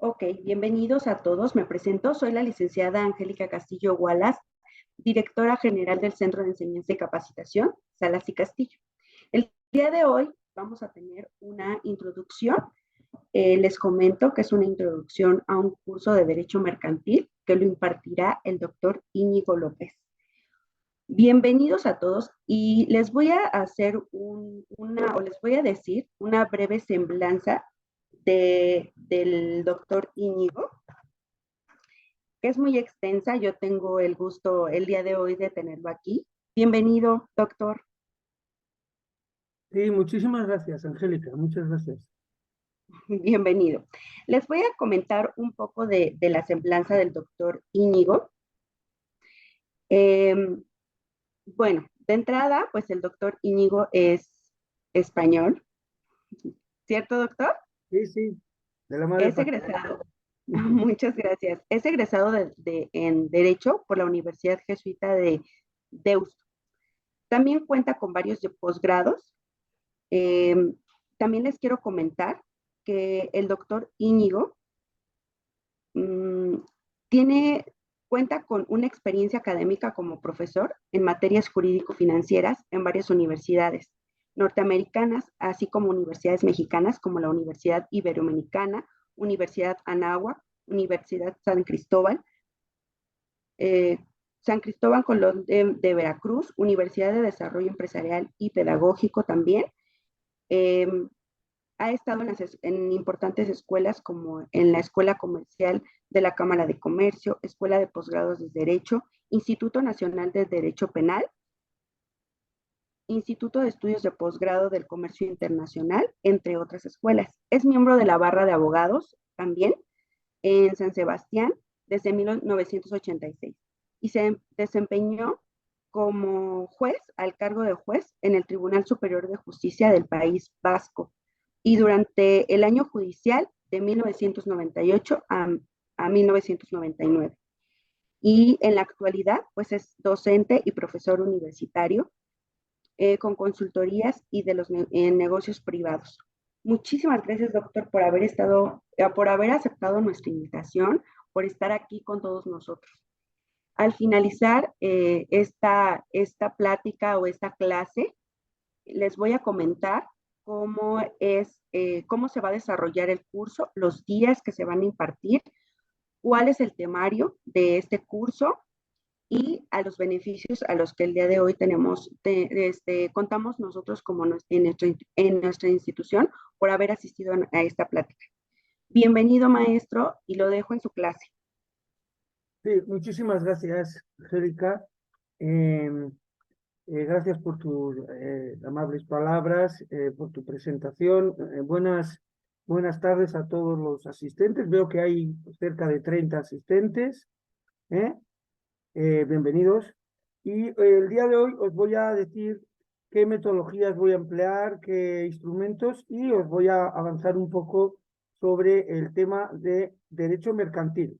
Ok, bienvenidos a todos. Me presento. Soy la licenciada Angélica Castillo Wallace, directora general del Centro de Enseñanza y Capacitación, Salas y Castillo. El día de hoy vamos a tener una introducción. Les comento que es una introducción a un curso de Derecho Mercantil que lo impartirá el doctor Íñigo López. Bienvenidos a todos y les voy a hacer les voy a decir una breve semblanza del doctor Íñigo, que es muy extensa. Yo tengo el gusto el día de hoy de tenerlo aquí. Bienvenido, doctor. Sí, muchísimas gracias, Angélica, muchas gracias. Bienvenido. Les voy a comentar un poco de la semblanza del doctor Íñigo. Eh, bueno, de entrada, pues el doctor Íñigo es español, ¿cierto, doctor? Sí, sí, de la madre Es patria. egresado, muchas gracias. Es egresado en Derecho por la Universidad Jesuita de Deusto. También cuenta con varios posgrados. Eh, También les quiero comentar que el doctor Íñigo mmm, tiene, cuenta con una experiencia académica como profesor en materias jurídico-financieras en varias universidades norteamericanas, así como universidades mexicanas como la Universidad Iberoamericana, Universidad Anáhuac, Universidad San Cristóbal, eh, San Cristóbal Colón de Veracruz, Universidad de Desarrollo Empresarial y Pedagógico también. Eh, Ha estado en importantes escuelas como en la Escuela Comercial de la Cámara de Comercio, Escuela de Posgrados de Derecho, Instituto Nacional de Derecho Penal, Instituto de Estudios de Posgrado del Comercio Internacional, entre otras escuelas. Es miembro de la Barra de Abogados también en San Sebastián desde 1986 y se desempeñó como juez, al cargo de juez en el Tribunal Superior de Justicia del País Vasco y durante el año judicial de 1998 a 1999. Y en la actualidad, pues es docente y profesor universitario con consultorías y de los negocios privados. Muchísimas gracias, doctor, por haber aceptado nuestra invitación, por estar aquí con todos nosotros. Al finalizar esta plática o esta clase, les voy a comentar cómo se va a desarrollar el curso, los días que se van a impartir, cuál es el temario de este curso y a los beneficios a los que el día de hoy contamos nosotros como en nuestra institución por haber asistido a esta plática. Bienvenido, maestro, y lo dejo en su clase. Sí, muchísimas gracias, Angélica. Gracias por tus amables palabras, por tu presentación. Buenas tardes a todos los asistentes. Veo que hay cerca de 30 asistentes. ¿eh? Bienvenidos. Y el día de hoy os voy a decir qué metodologías voy a emplear, qué instrumentos, y os voy a avanzar un poco sobre el tema de derecho mercantil.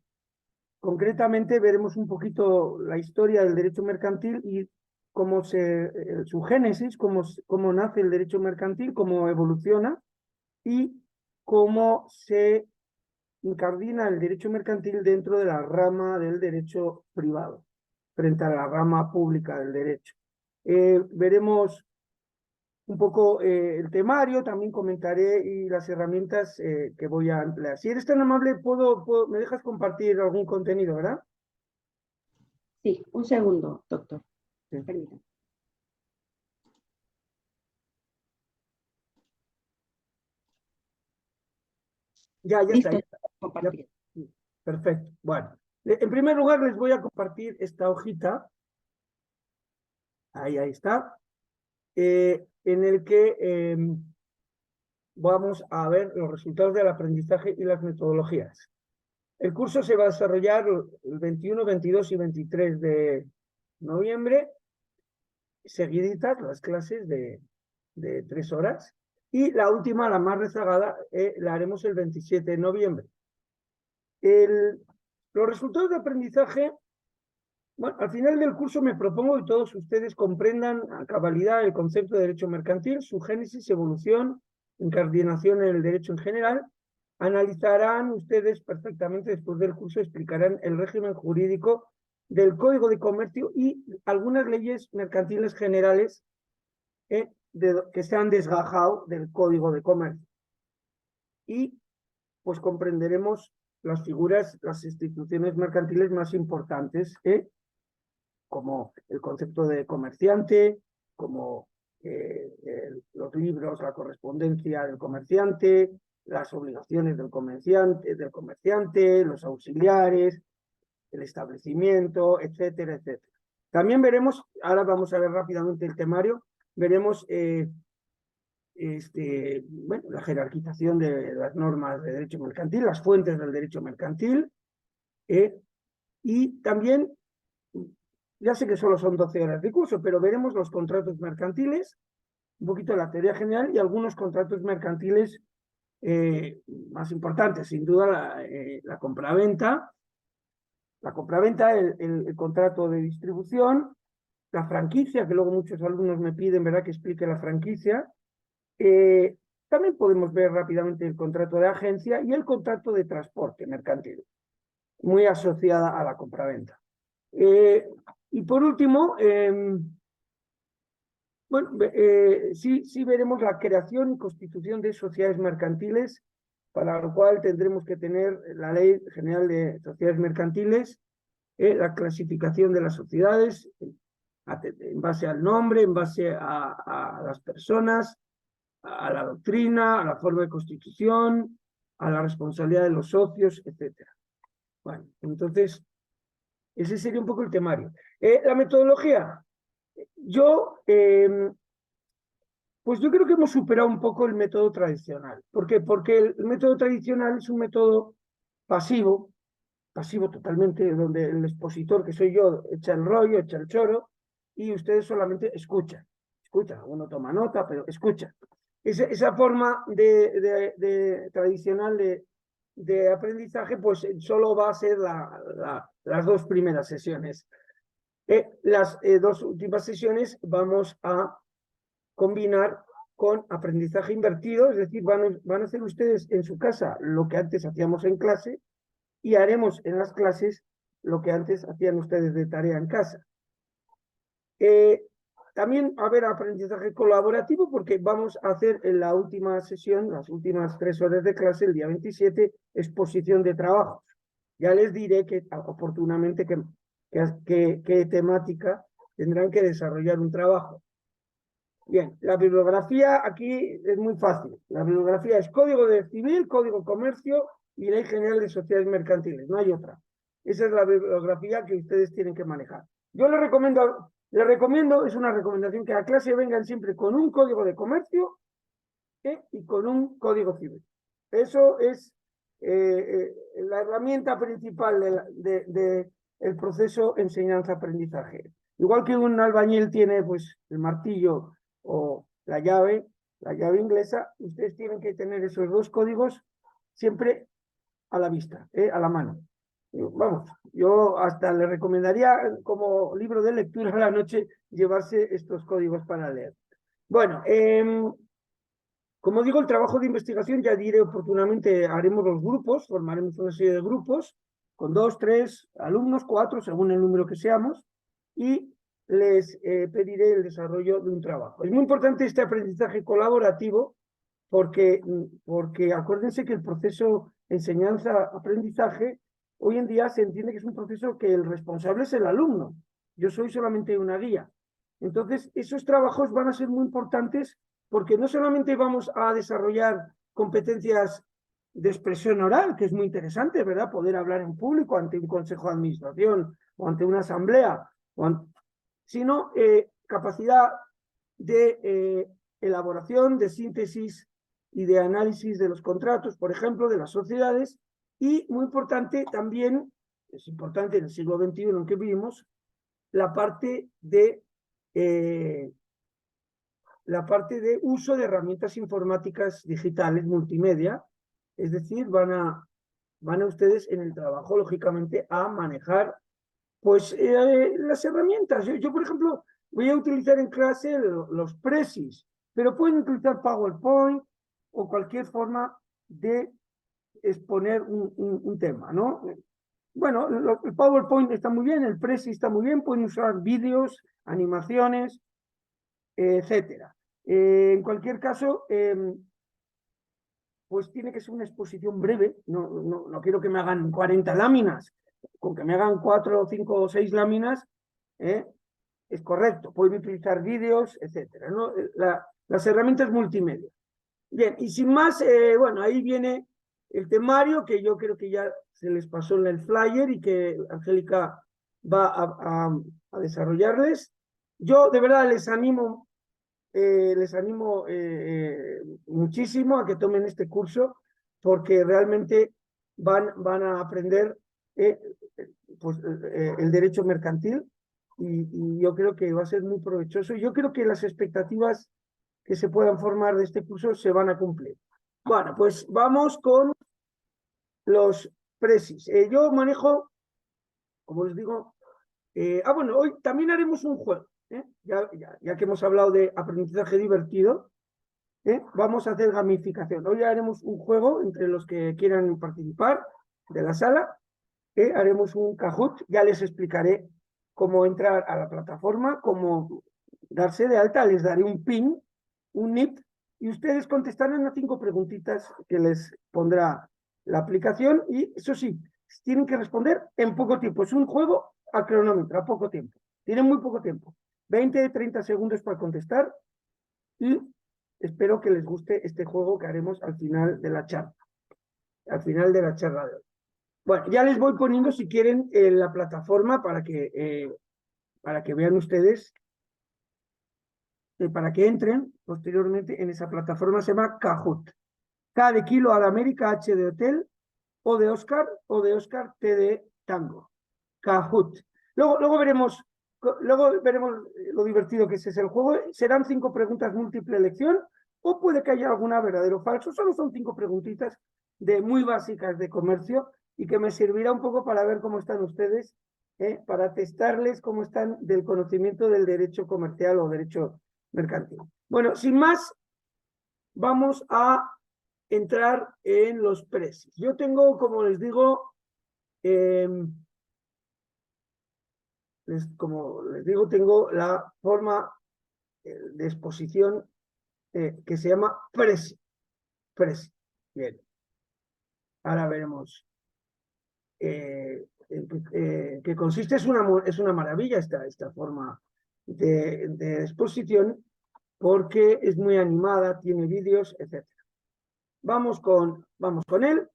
Concretamente veremos un poquito la historia del derecho mercantil y su génesis, cómo nace el derecho mercantil, cómo evoluciona y cómo se incardina el derecho mercantil dentro de la rama del derecho privado, frente a la rama pública del derecho. Veremos un poco el temario, también comentaré y las herramientas que voy a emplear. Si eres tan amable, me dejas compartir algún contenido, ¿verdad? Sí, un segundo, doctor. Sí. Permítame. Ya está. Listo, Ya, compartir. perfecto. Bueno, en primer lugar les voy a compartir esta hojita. Ahí está. En el que vamos a ver los resultados del aprendizaje y las metodologías. El curso se va a desarrollar el 21, 22 y 23 de noviembre, seguiditas las clases de 3 horas, y la última, la más rezagada, la haremos el 27 de noviembre. Los resultados de aprendizaje, bueno, al final del curso me propongo que todos ustedes comprendan a cabalidad el concepto de derecho mercantil, su génesis, evolución, incardinación en el derecho en general, analizarán ustedes perfectamente después del curso, explicarán el régimen jurídico del Código de Comercio y algunas leyes mercantiles generales que se han desgajado del Código de Comercio. Y pues comprenderemos las figuras, las instituciones mercantiles más importantes, como el concepto de comerciante, como los libros, la correspondencia del comerciante, las obligaciones del comerciante, los auxiliares, el establecimiento, etcétera, etcétera. También veremos, ahora vamos a ver rápidamente el temario, veremos bueno, la jerarquización de las normas de derecho mercantil, las fuentes del derecho mercantil, y también, ya sé que solo son 12 horas de curso, pero veremos los contratos mercantiles, un poquito de la teoría general y algunos contratos mercantiles más importantes, sin duda la compraventa, el contrato de distribución, la franquicia, que luego muchos alumnos me piden, ¿verdad?, que explique la franquicia. También podemos ver rápidamente el contrato de agencia y el contrato de transporte mercantil, muy asociada a la compraventa. Y por último, bueno, sí veremos la creación y constitución de sociedades mercantiles, para lo cual tendremos que tener la Ley General de Sociedades Mercantiles, la clasificación de las sociedades en base al nombre, en base a las personas, a la doctrina, a la forma de constitución, a la responsabilidad de los socios, etc. Bueno, entonces, ese sería un poco el temario. La metodología. Pues yo creo que hemos superado un poco el método tradicional. ¿Por qué? Porque el método tradicional es un método pasivo totalmente, donde el expositor, que soy yo, echa el rollo, echa el choro, y ustedes solamente escuchan. Uno toma nota, pero escucha. Esa forma tradicional de aprendizaje, pues solo va a ser las dos primeras sesiones. Las dos últimas sesiones vamos a combinar con aprendizaje invertido, es decir, van a hacer ustedes en su casa lo que antes hacíamos en clase y haremos en las clases lo que antes hacían ustedes de tarea en casa. También va a haber aprendizaje colaborativo porque vamos a hacer en la última sesión, las últimas 3 horas de clase, el día 27, exposición de trabajos. Ya les diré oportunamente qué temática tendrán que desarrollar un trabajo. Bien, la bibliografía aquí es muy fácil. La bibliografía es Código de Civil, Código de Comercio y Ley General de Sociedades Mercantiles. No hay otra. Esa es la bibliografía que ustedes tienen que manejar. Yo les recomiendo, es una recomendación, que a clase vengan siempre con un Código de Comercio y con un Código Civil. Eso es la herramienta principal del proceso enseñanza-aprendizaje. Igual que un albañil tiene pues el martillo o la llave inglesa, ustedes tienen que tener esos dos códigos siempre a la vista, a la mano. Vamos, yo hasta le recomendaría como libro de lectura a la noche llevarse estos códigos para leer. Bueno, como digo, el trabajo de investigación, ya diré oportunamente, haremos los grupos, formaremos una serie de grupos con 2, 3 alumnos, 4, según el número que seamos, y les pediré el desarrollo de un trabajo. Es muy importante este aprendizaje colaborativo porque acuérdense que el proceso enseñanza-aprendizaje hoy en día se entiende que es un proceso que el responsable es el alumno. Yo soy solamente una guía. Entonces, esos trabajos van a ser muy importantes porque no solamente vamos a desarrollar competencias de expresión oral, que es muy interesante, ¿verdad? Poder hablar en público ante un consejo de administración o ante una asamblea, sino capacidad de elaboración, de síntesis y de análisis de los contratos, por ejemplo, de las sociedades, y muy importante también, es importante en el siglo XXI en que vivimos, la parte de uso de herramientas informáticas digitales, multimedia, es decir, van a ustedes en el trabajo, lógicamente, a manejar pues las herramientas. Yo, por ejemplo, voy a utilizar en clase los Presis, pero pueden utilizar PowerPoint o cualquier forma de exponer un tema, ¿no? Bueno, el PowerPoint está muy bien, el Prezi está muy bien, pueden usar vídeos, animaciones, etcétera. En cualquier caso, pues tiene que ser una exposición breve, no quiero que me hagan 40 láminas, con que me hagan 4, 5 o 6 láminas, es correcto, pueden utilizar vídeos, etcétera, ¿no? Las herramientas multimedia. Bien, y sin más, bueno, ahí viene el temario que yo creo que ya se les pasó en el flyer y que Angélica va a desarrollarles. Yo de verdad les animo muchísimo a que tomen este curso porque realmente van a aprender pues, el derecho mercantil y yo creo que va a ser muy provechoso. Yo creo que las expectativas que se puedan formar de este curso se van a cumplir. Bueno, pues vamos con los presis. Yo manejo, como les digo, bueno, hoy también haremos un juego, ya que hemos hablado de aprendizaje divertido, vamos a hacer gamificación. Hoy haremos un juego entre los que quieran participar de la sala, haremos un Kahoot, ya les explicaré cómo entrar a la plataforma, cómo darse de alta, les daré un PIN, un NIP, y ustedes contestarán a 5 preguntitas que les pondrá la aplicación, y eso sí, tienen que responder en poco tiempo. Es un juego a cronómetro, a poco tiempo. Tienen muy poco tiempo. 20, 30 segundos para contestar, y espero que les guste este juego que haremos al final de la charla. Al final de la charla de hoy. Bueno, ya les voy poniendo, si quieren, la plataforma para que vean ustedes, para que entren posteriormente en esa plataforma. Se llama Kahoot. K de kilo, A de América, H de hotel, O de Oscar, T de tango. Kahoot. Luego veremos lo divertido que es el juego. Serán 5 preguntas múltiple elección, o puede que haya alguna verdadero o falso. Solo son 5 preguntitas muy básicas de comercio y que me servirá un poco para ver cómo están ustedes, para testarles cómo están del conocimiento del derecho comercial o derecho mercantil. Bueno, sin más, vamos a entrar en los precios. Yo tengo, como les digo, tengo la forma de exposición que se llama precio. Bien. Ahora veremos. Que consiste, es una maravilla esta forma de exposición, porque es muy animada, tiene vídeos, etc. Vamos con él.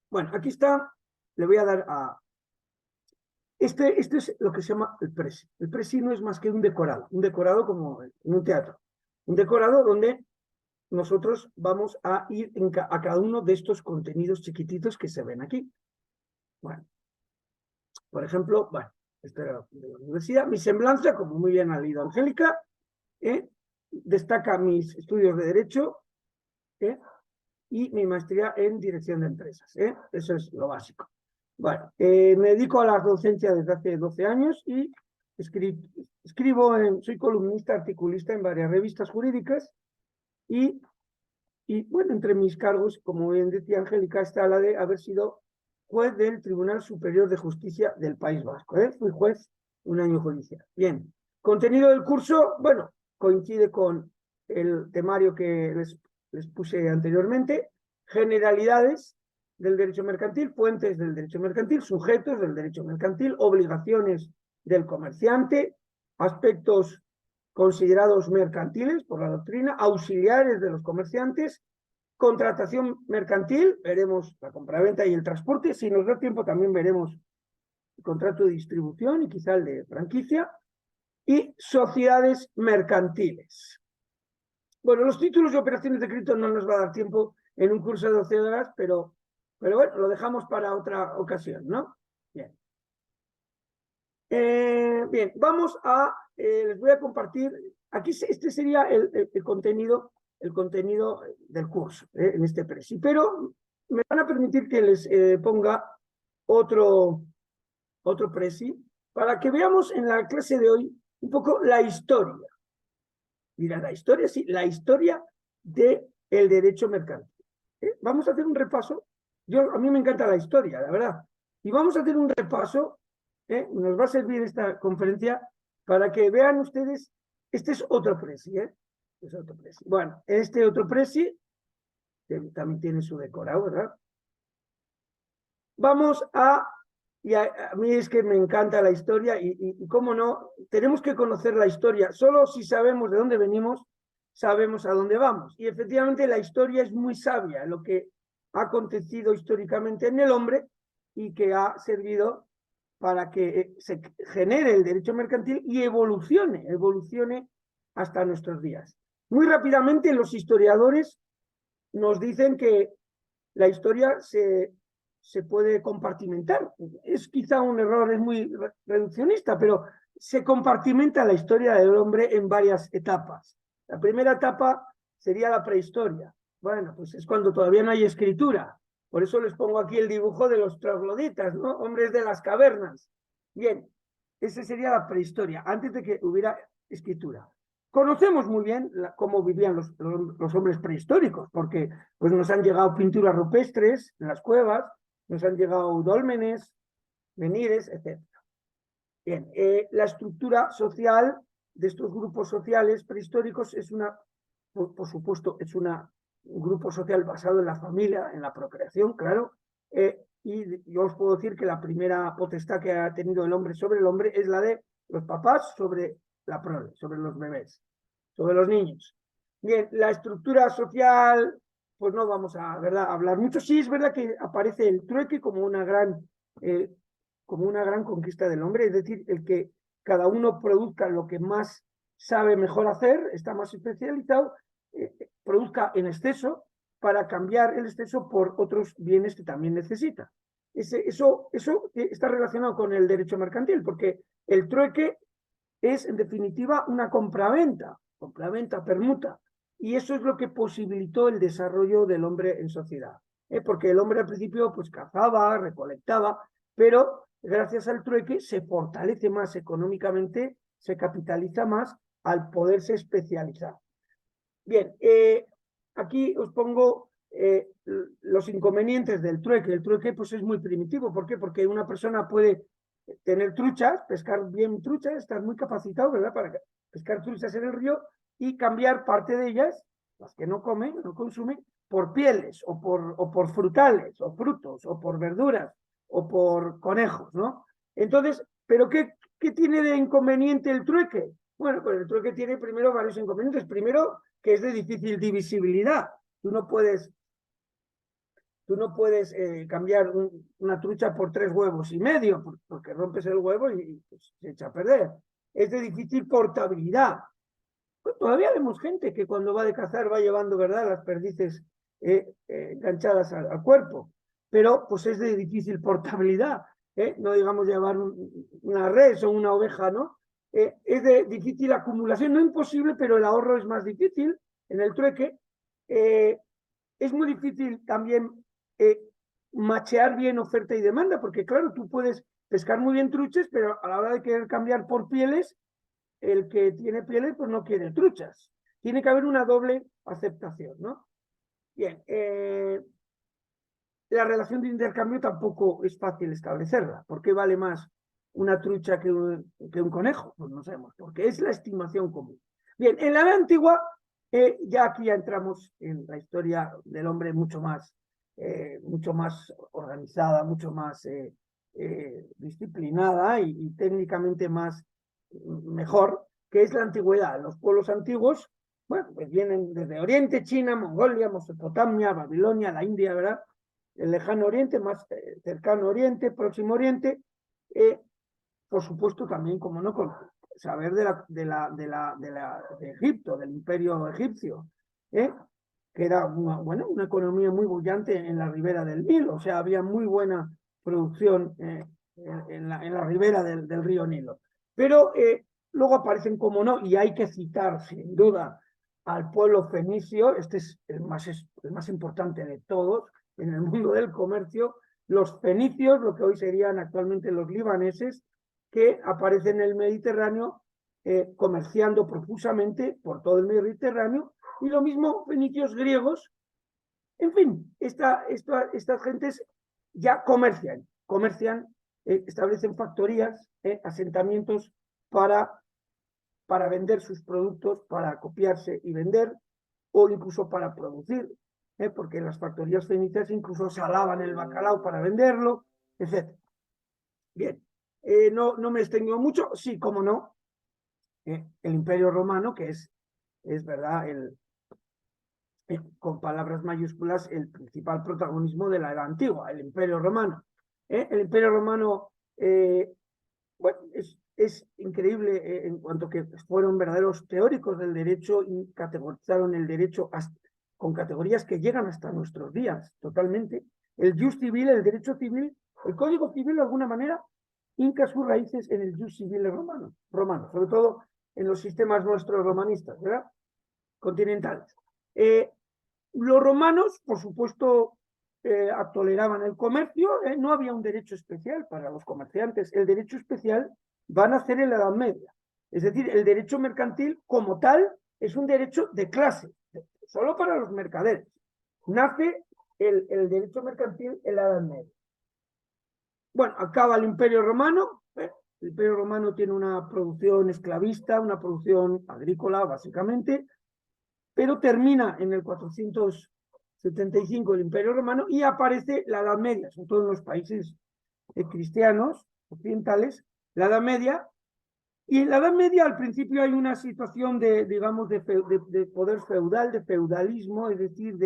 Bueno, aquí está. Le voy a dar a... Este es lo que se llama el presi. El presi no es más que un decorado como en un teatro. Un decorado donde nosotros vamos a ir a cada uno de estos contenidos chiquititos que se ven aquí. Bueno, por ejemplo, esta era de la universidad. Mi semblanza, como muy bien ha leído Angélica, destaca mis estudios de Derecho y mi maestría en Dirección de Empresas. Eso es lo básico. Bueno, me dedico a la docencia desde hace 12 años y soy columnista, articulista en varias revistas jurídicas y bueno, entre mis cargos, como bien decía Angélica, está la de haber sido juez del Tribunal Superior de Justicia del País Vasco. Fui juez un año judicial. Bien, contenido del curso, bueno, coincide con el temario que les puse anteriormente. Generalidades del derecho mercantil, fuentes del derecho mercantil, sujetos del derecho mercantil, obligaciones del comerciante, aspectos considerados mercantiles por la doctrina, auxiliares de los comerciantes, contratación mercantil, veremos la compraventa y el transporte, si nos da tiempo también veremos el contrato de distribución y quizá el de franquicia, y sociedades mercantiles. Bueno, los títulos y operaciones de crédito no nos va a dar tiempo en un curso de 12 horas, pero bueno, lo dejamos para otra ocasión, ¿no? Bien. Bien, les voy a compartir, aquí este sería el contenido del curso, en este presi, pero me van a permitir que les ponga otro presi, para que veamos en la clase de hoy un poco la historia Mira, la historia, sí, la historia del derecho mercantil. Vamos a hacer un repaso. A mí me encanta la historia, la verdad. Y vamos a hacer un repaso. Nos va a servir esta conferencia para que vean ustedes. Este es otro presi, es otro presi. Bueno, este otro presi también tiene su decorado, ¿verdad? Vamos y a mí es que me encanta la historia y cómo no, tenemos que conocer la historia. Solo si sabemos de dónde venimos, sabemos a dónde vamos. Y efectivamente la historia es muy sabia, lo que ha acontecido históricamente en el hombre y que ha servido para que se genere el derecho mercantil y evolucione hasta nuestros días. Muy rápidamente los historiadores nos dicen que la historia se puede compartimentar. Es quizá un error, es muy reduccionista, pero se compartimenta la historia del hombre en varias etapas. La primera etapa sería la prehistoria. Bueno, pues es cuando todavía no hay escritura. Por eso les pongo aquí el dibujo de los trogloditas, ¿no? Hombres de las cavernas. Bien, esa sería la prehistoria, antes de que hubiera escritura. Conocemos muy bien cómo vivían los hombres prehistóricos, porque pues, nos han llegado pinturas rupestres en las cuevas, nos han llegado dólmenes, menires, etc. Bien, la estructura social de estos grupos sociales prehistóricos es por supuesto, es un grupo social basado en la familia, en la procreación, claro, y yo os puedo decir que la primera potestad que ha tenido el hombre sobre el hombre es la de los papás sobre la prole, sobre los bebés, sobre los niños. Bien, la estructura social, pues no vamos a, ¿verdad?, hablar mucho. Sí, es verdad que aparece el trueque como una gran conquista del hombre, es decir, el que cada uno produzca lo que más sabe mejor hacer, está más especializado, produzca en exceso para cambiar el exceso por otros bienes que también necesita. Eso está relacionado con el derecho mercantil, porque el trueque es, en definitiva, una compraventa, permuta, y eso es lo que posibilitó el desarrollo del hombre en sociedad. Porque el hombre al principio pues cazaba, recolectaba, pero gracias al trueque se fortalece más económicamente, se capitaliza más al poderse especializar. Bien, aquí os pongo los inconvenientes del trueque. El trueque pues es muy primitivo. ¿Por qué? Porque una persona puede tener truchas, pescar bien truchas, estar muy capacitado, ¿verdad?, para pescar truchas en el río y cambiar parte de ellas, las que no comen, no consumen, por pieles o por frutales o frutos o por verduras o por conejos, ¿no? Entonces, ¿pero qué tiene de inconveniente el trueque? Bueno, pues el trueque tiene primero varios inconvenientes. Primero, que es de difícil divisibilidad. Tú no puedes cambiar una trucha por 3 huevos y medio, porque rompes el huevo y pues, se echa a perder. Es de difícil portabilidad. Pues todavía vemos gente que cuando va de cazar va llevando, ¿verdad?, las perdices enganchadas al cuerpo, pero pues es de difícil portabilidad. No digamos llevar una res o una oveja, ¿no? Es de difícil acumulación, no imposible, pero el ahorro es más difícil en el trueque. Es muy difícil también machear bien oferta y demanda, porque claro, tú puedes pescar muy bien truchas, pero a la hora de querer cambiar por pieles, el que tiene pieles pues no quiere truchas. Tiene que haber una doble aceptación, ¿no? Bien, la relación de intercambio tampoco es fácil establecerla. ¿Por qué vale más una trucha que un conejo? Pues no sabemos, porque es la estimación común. Bien, en la edad antigua, ya aquí ya entramos en la historia del hombre mucho más organizada, mucho más disciplinada y técnicamente mejor, que es la antigüedad. Los pueblos antiguos, bueno, pues vienen desde Oriente, China, Mongolia, Mesopotamia, Babilonia, la India, ¿verdad?, el lejano oriente, más cercano oriente, próximo oriente, por supuesto también, como no, con saber de Egipto, del imperio egipcio, que era una economía muy bullante en la ribera del Nilo, o sea, había muy buena producción en la ribera del río Nilo. Pero luego aparecen, como no, y hay que citar sin duda al pueblo fenicio, este es el más importante de todos en el mundo del comercio, los fenicios, lo que hoy serían actualmente los libaneses, que aparecen en el Mediterráneo comerciando profusamente por todo el Mediterráneo, y lo mismo fenicios, griegos. En fin, estas gentes ya comercian, establecen factorías, asentamientos para vender sus productos, para copiarse y vender, o incluso para producir, porque las factorías fenicias incluso salaban el bacalao para venderlo, etc. Bien, no me extendió mucho, sí, cómo no, el Imperio Romano, que es verdad, con palabras mayúsculas, el principal protagonismo de la Edad Antigua, el Imperio Romano. El Imperio Romano, bueno, es increíble en cuanto que fueron verdaderos teóricos del derecho y categorizaron el derecho con categorías que llegan hasta nuestros días, totalmente. El jus civil, el derecho civil, el Código Civil de alguna manera hinca sus raíces en el jus civil romano, sobre todo en los sistemas nuestros romanistas, ¿verdad? Continentales. Los romanos, por supuesto, toleraban el comercio, no había un derecho especial para los comerciantes, el derecho especial va a nacer en la Edad Media. Es decir, el derecho mercantil como tal es un derecho de clase, solo para los mercaderes. Nace el derecho mercantil en la Edad Media. Bueno, acaba el Imperio Romano. El Imperio Romano tiene una producción esclavista, una producción agrícola, básicamente, pero termina en el 475 el Imperio Romano y aparece la Edad Media, sobre todo en los países cristianos occidentales, la Edad Media. Y en la Edad Media al principio hay una situación digamos, de poder feudal, de feudalismo, es decir,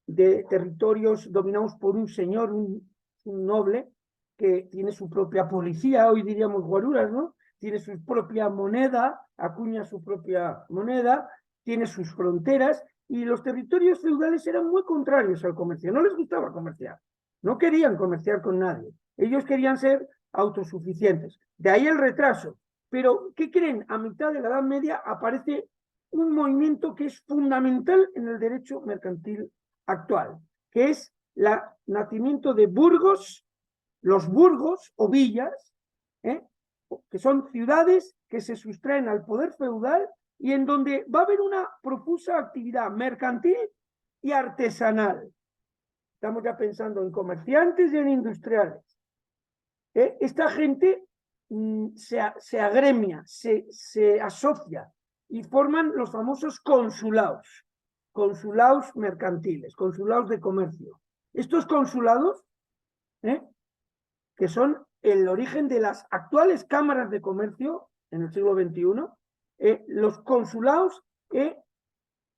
de territorios dominados por un señor, un noble, que tiene su propia policía, hoy diríamos guaruras, ¿no? Tiene su propia moneda, acuña su propia moneda, tiene sus fronteras, y los territorios feudales eran muy contrarios al comercio, no les gustaba comerciar, no querían comerciar con nadie, ellos querían ser autosuficientes, de ahí el retraso. Pero, ¿qué creen? A mitad de la Edad Media aparece un movimiento que es fundamental en el derecho mercantil actual, que es el nacimiento de burgos, los burgos o villas, que son ciudades que se sustraen al poder feudal y en donde va a haber una profusa actividad mercantil y artesanal. Estamos ya pensando en comerciantes y en industriales. Esta gente se agremia, se asocia y forman los famosos consulados mercantiles, consulados de comercio. Estos consulados, que son el origen de las actuales cámaras de comercio en el siglo XXI, los consulados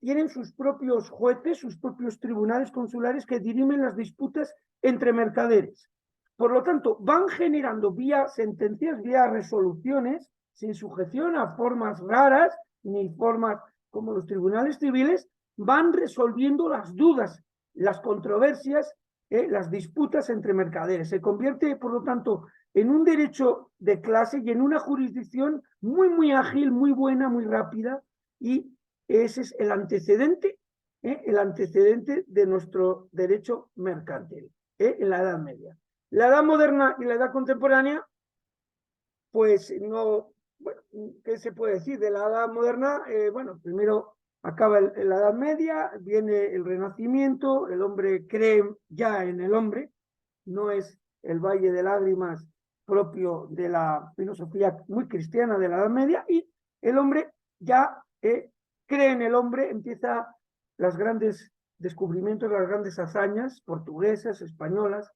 tienen sus propios jueces, sus propios tribunales consulares que dirimen las disputas entre mercaderes. Por lo tanto, van generando vía sentencias, vía resoluciones, sin sujeción a formas raras ni formas como los tribunales civiles, van resolviendo las dudas, las controversias, las disputas entre mercaderes. Se convierte, por lo tanto, en un derecho de clase y en una jurisdicción muy, muy ágil, muy buena, muy rápida, y ese es el antecedente de nuestro derecho mercantil en la Edad Media. La Edad Moderna y la Edad Contemporánea, pues no, bueno, ¿qué se puede decir de la Edad Moderna? Bueno, primero acaba la Edad Media, viene el Renacimiento, el hombre cree ya en el hombre, no es el Valle de Lágrimas propio de la filosofía muy cristiana de la Edad Media, y el hombre ya cree en el hombre, empieza los grandes descubrimientos, las grandes hazañas portuguesas, españolas,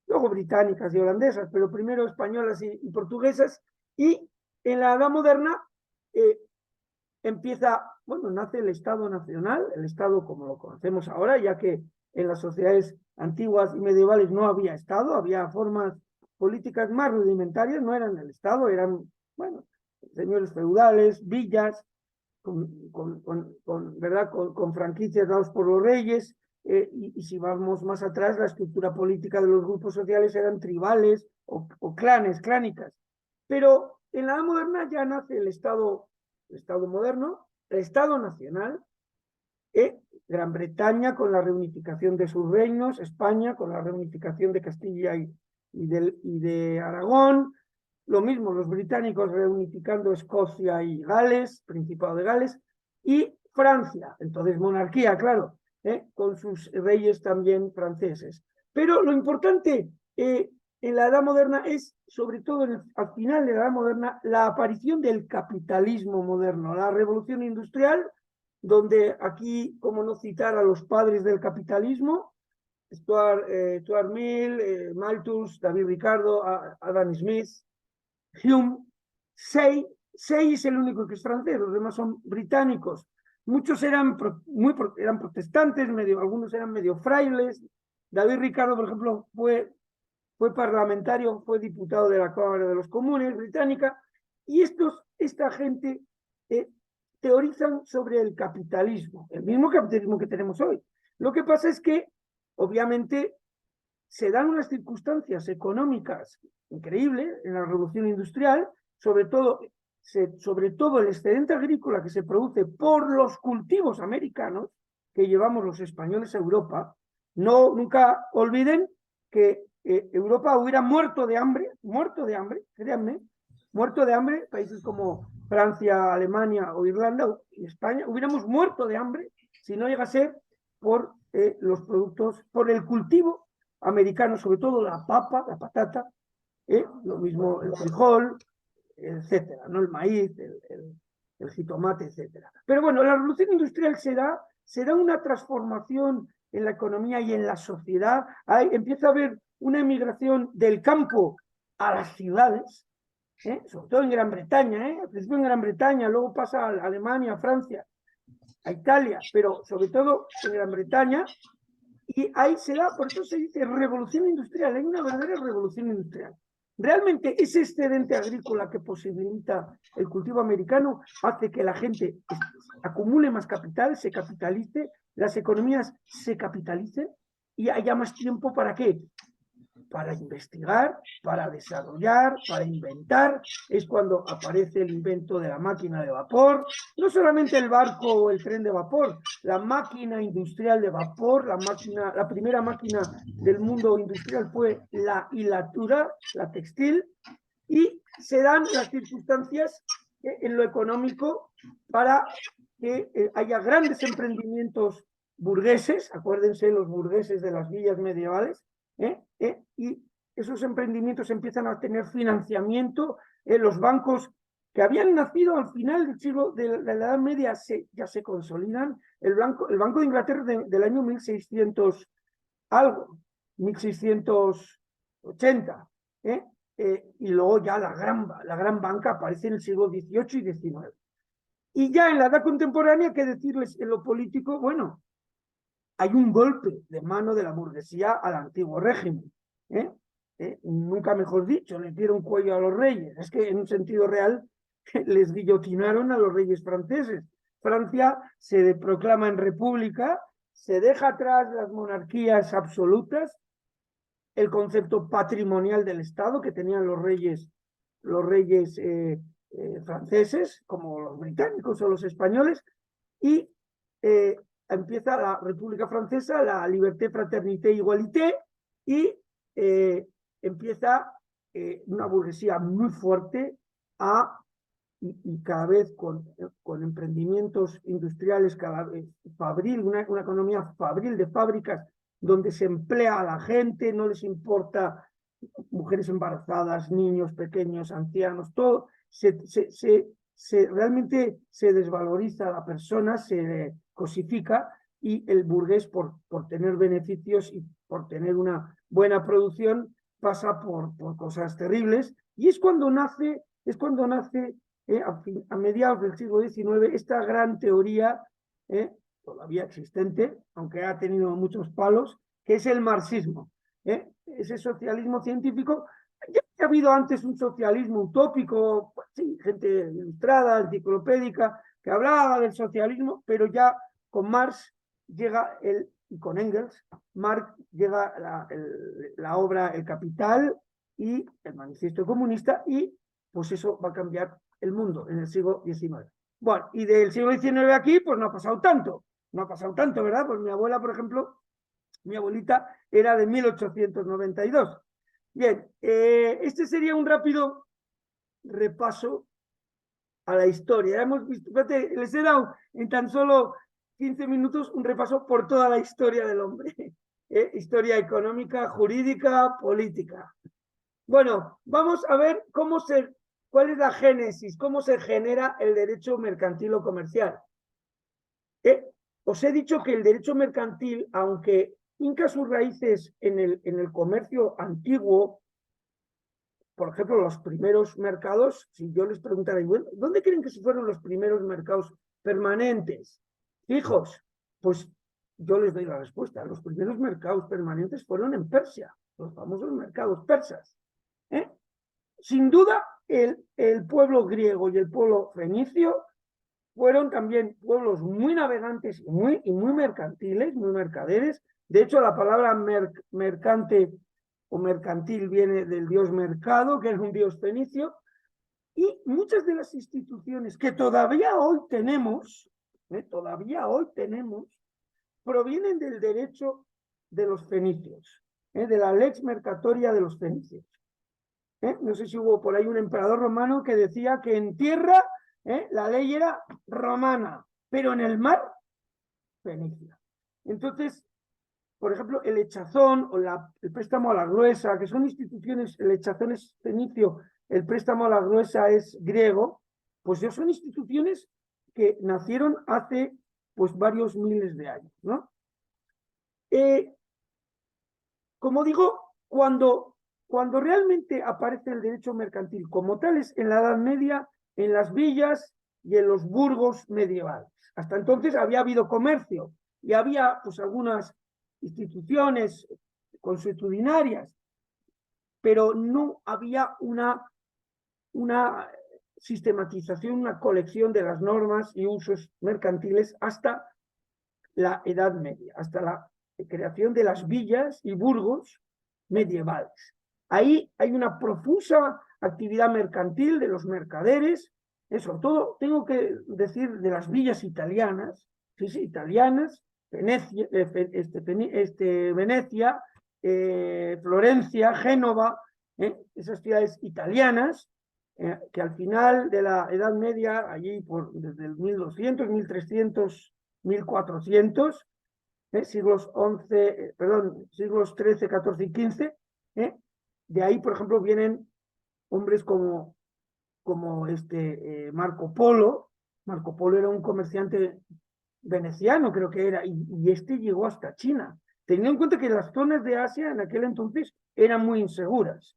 luego británicas y holandesas, pero primero españolas y portuguesas, y en la Edad Moderna nace el Estado nacional, el Estado como lo conocemos ahora, ya que en las sociedades antiguas y medievales no había Estado, había formas políticas más rudimentarias, no eran el Estado, eran, bueno, señores feudales, villas, ¿verdad? Con franquicias dados por los reyes, y si vamos más atrás, la estructura política de los grupos sociales eran tribales o clanes, clánicas. Pero en la Edad Moderna ya nace el Estado moderno, el Estado nacional, Gran Bretaña con la reunificación de sus reinos, España con la reunificación de Castilla y de Aragón, lo mismo, los británicos reunificando Escocia y Gales, Principado de Gales, y Francia, entonces monarquía, claro, con sus reyes también franceses. Pero lo importante en la Edad Moderna es, sobre todo al final de la Edad Moderna, la aparición del capitalismo moderno, la revolución industrial, donde aquí, como no citar a los padres del capitalismo, Stuart Mill, Malthus, David Ricardo, Adam Smith, Hume. Say es el único que es francés, los demás son británicos. Muchos eran protestantes, algunos eran medio frailes. David Ricardo, por ejemplo, fue parlamentario, fue diputado de la Cámara de los Comunes británica, y esta gente teorizan sobre el capitalismo, el mismo capitalismo que tenemos hoy. Lo que pasa es que, obviamente, se dan unas circunstancias económicas increíbles en la revolución industrial, sobre todo el excedente agrícola que se produce por los cultivos americanos que llevamos los españoles a Europa. Nunca olviden que Europa hubiera muerto de hambre, créanme, muerto de hambre, países como Francia, Alemania o Irlanda y España, hubiéramos muerto de hambre si no llega a ser por los productos, por el cultivo americano, sobre todo la papa, la patata, lo mismo el frijol, etcétera, ¿no? El maíz, el jitomate, etcétera. Pero bueno, la revolución industrial se da una transformación en la economía y en la sociedad. Empieza a haber una emigración del campo a las ciudades, sobre todo en Gran Bretaña, al principio en Gran Bretaña, luego pasa a Alemania, a Francia, a Italia, pero sobre todo en Gran Bretaña, y ahí se da, por eso se dice revolución industrial, hay una verdadera revolución industrial. Realmente ese excedente agrícola que posibilita el cultivo americano hace que la gente acumule más capital, se capitalice, las economías se capitalicen y haya más tiempo ¿para qué? Para investigar, para desarrollar, para inventar. Es cuando aparece el invento de la máquina de vapor, no solamente el barco o el tren de vapor, la máquina industrial de vapor, la primera máquina del mundo industrial fue la hilatura, la textil, y se dan las circunstancias en lo económico para que haya grandes emprendimientos burgueses, acuérdense los burgueses de las villas medievales, y esos emprendimientos empiezan a tener financiamiento, los bancos que habían nacido al final del siglo de la Edad Media ya se consolidan. El Banco de Inglaterra del año 1600 algo, 1680, y luego ya la gran banca aparece en el siglo XVIII y XIX. Y ya en la edad contemporánea, ¿qué decirles en lo político? Bueno, hay un golpe de mano de la burguesía al antiguo régimen. Nunca mejor dicho, les dieron cuello a los reyes. Es que en un sentido real les guillotinaron a los reyes franceses. Francia se proclama en república, se deja atrás las monarquías absolutas, el concepto patrimonial del Estado que tenían los reyes franceses, como los británicos o los españoles, y empieza la República Francesa, la liberté, fraternité, igualité, y empieza una burguesía muy fuerte y cada vez con emprendimientos industriales, cada vez fabril, una economía fabril de fábricas donde se emplea a la gente, no les importa mujeres embarazadas, niños pequeños, ancianos, todo, realmente se desvaloriza a la persona, se cosifica, y el burgués por tener beneficios y por tener una buena producción pasa por cosas terribles, y es cuando nace a mediados del siglo XIX esta gran teoría, todavía existente, aunque ha tenido muchos palos, que es el marxismo. Ese socialismo científico. Ya ha habido antes un socialismo utópico, pues sí, gente ilustrada, enciclopédica, que hablaba del socialismo, pero ya con Marx llega y con Engels, Marx llega la obra El Capital y el Manifiesto Comunista, y pues eso va a cambiar el mundo en el siglo XIX. Bueno, y del siglo XIX aquí, pues no ha pasado tanto, ¿verdad? Pues mi abuela, por ejemplo, mi abuelita era de 1892. Bien, este sería un rápido repaso a la historia. Hemos visto, fíjate, les he dado en tan solo 15 minutos un repaso por toda la historia del hombre. Historia económica, jurídica, política. Bueno, vamos a ver cuál es la génesis, cómo se genera el derecho mercantil o comercial. Os he dicho que el derecho mercantil, aunque hinca sus raíces en el comercio antiguo, por ejemplo, los primeros mercados, si yo les preguntara, bueno, ¿dónde creen que se fueron los primeros mercados permanentes? Fijos, pues yo les doy la respuesta. Los primeros mercados permanentes fueron en Persia, los famosos mercados persas. Sin duda, el pueblo griego y el pueblo fenicio fueron también pueblos muy navegantes y muy mercantiles, muy mercaderes. De hecho, la palabra mercante o mercantil viene del dios Mercado, que es un dios fenicio, y muchas de las instituciones que todavía hoy tenemos, provienen del derecho de los fenicios, de la lex mercatoria de los fenicios. No sé si hubo por ahí un emperador romano que decía que en tierra la ley era romana, pero en el mar, fenicia. Entonces, por ejemplo, el hechazón o el préstamo a la gruesa, que son instituciones, el hechazón es fenicio, el préstamo a la gruesa es griego, pues ya son instituciones que nacieron hace pues varios miles de años, ¿no? Como digo, cuando realmente aparece el derecho mercantil como tal es en la Edad Media, en las villas y en los burgos medievales. Hasta entonces había habido comercio y había pues algunas instituciones consuetudinarias, pero no había una sistematización, una colección de las normas y usos mercantiles hasta la Edad Media, hasta la creación de las villas y burgos medievales. Ahí hay una profusa actividad mercantil de los mercaderes, sobre todo tengo que decir de las villas italianas, sí, italianas, Venecia, Florencia, Génova, esas ciudades italianas, que al final de la Edad Media, allí desde el 1200, 1300, 1400, siglos siglos XIII, XIV y XV, de ahí, por ejemplo, vienen hombres como Marco Polo. Marco Polo era un comerciante veneciano, creo que era, y este llegó hasta China, teniendo en cuenta que las zonas de Asia en aquel entonces eran muy inseguras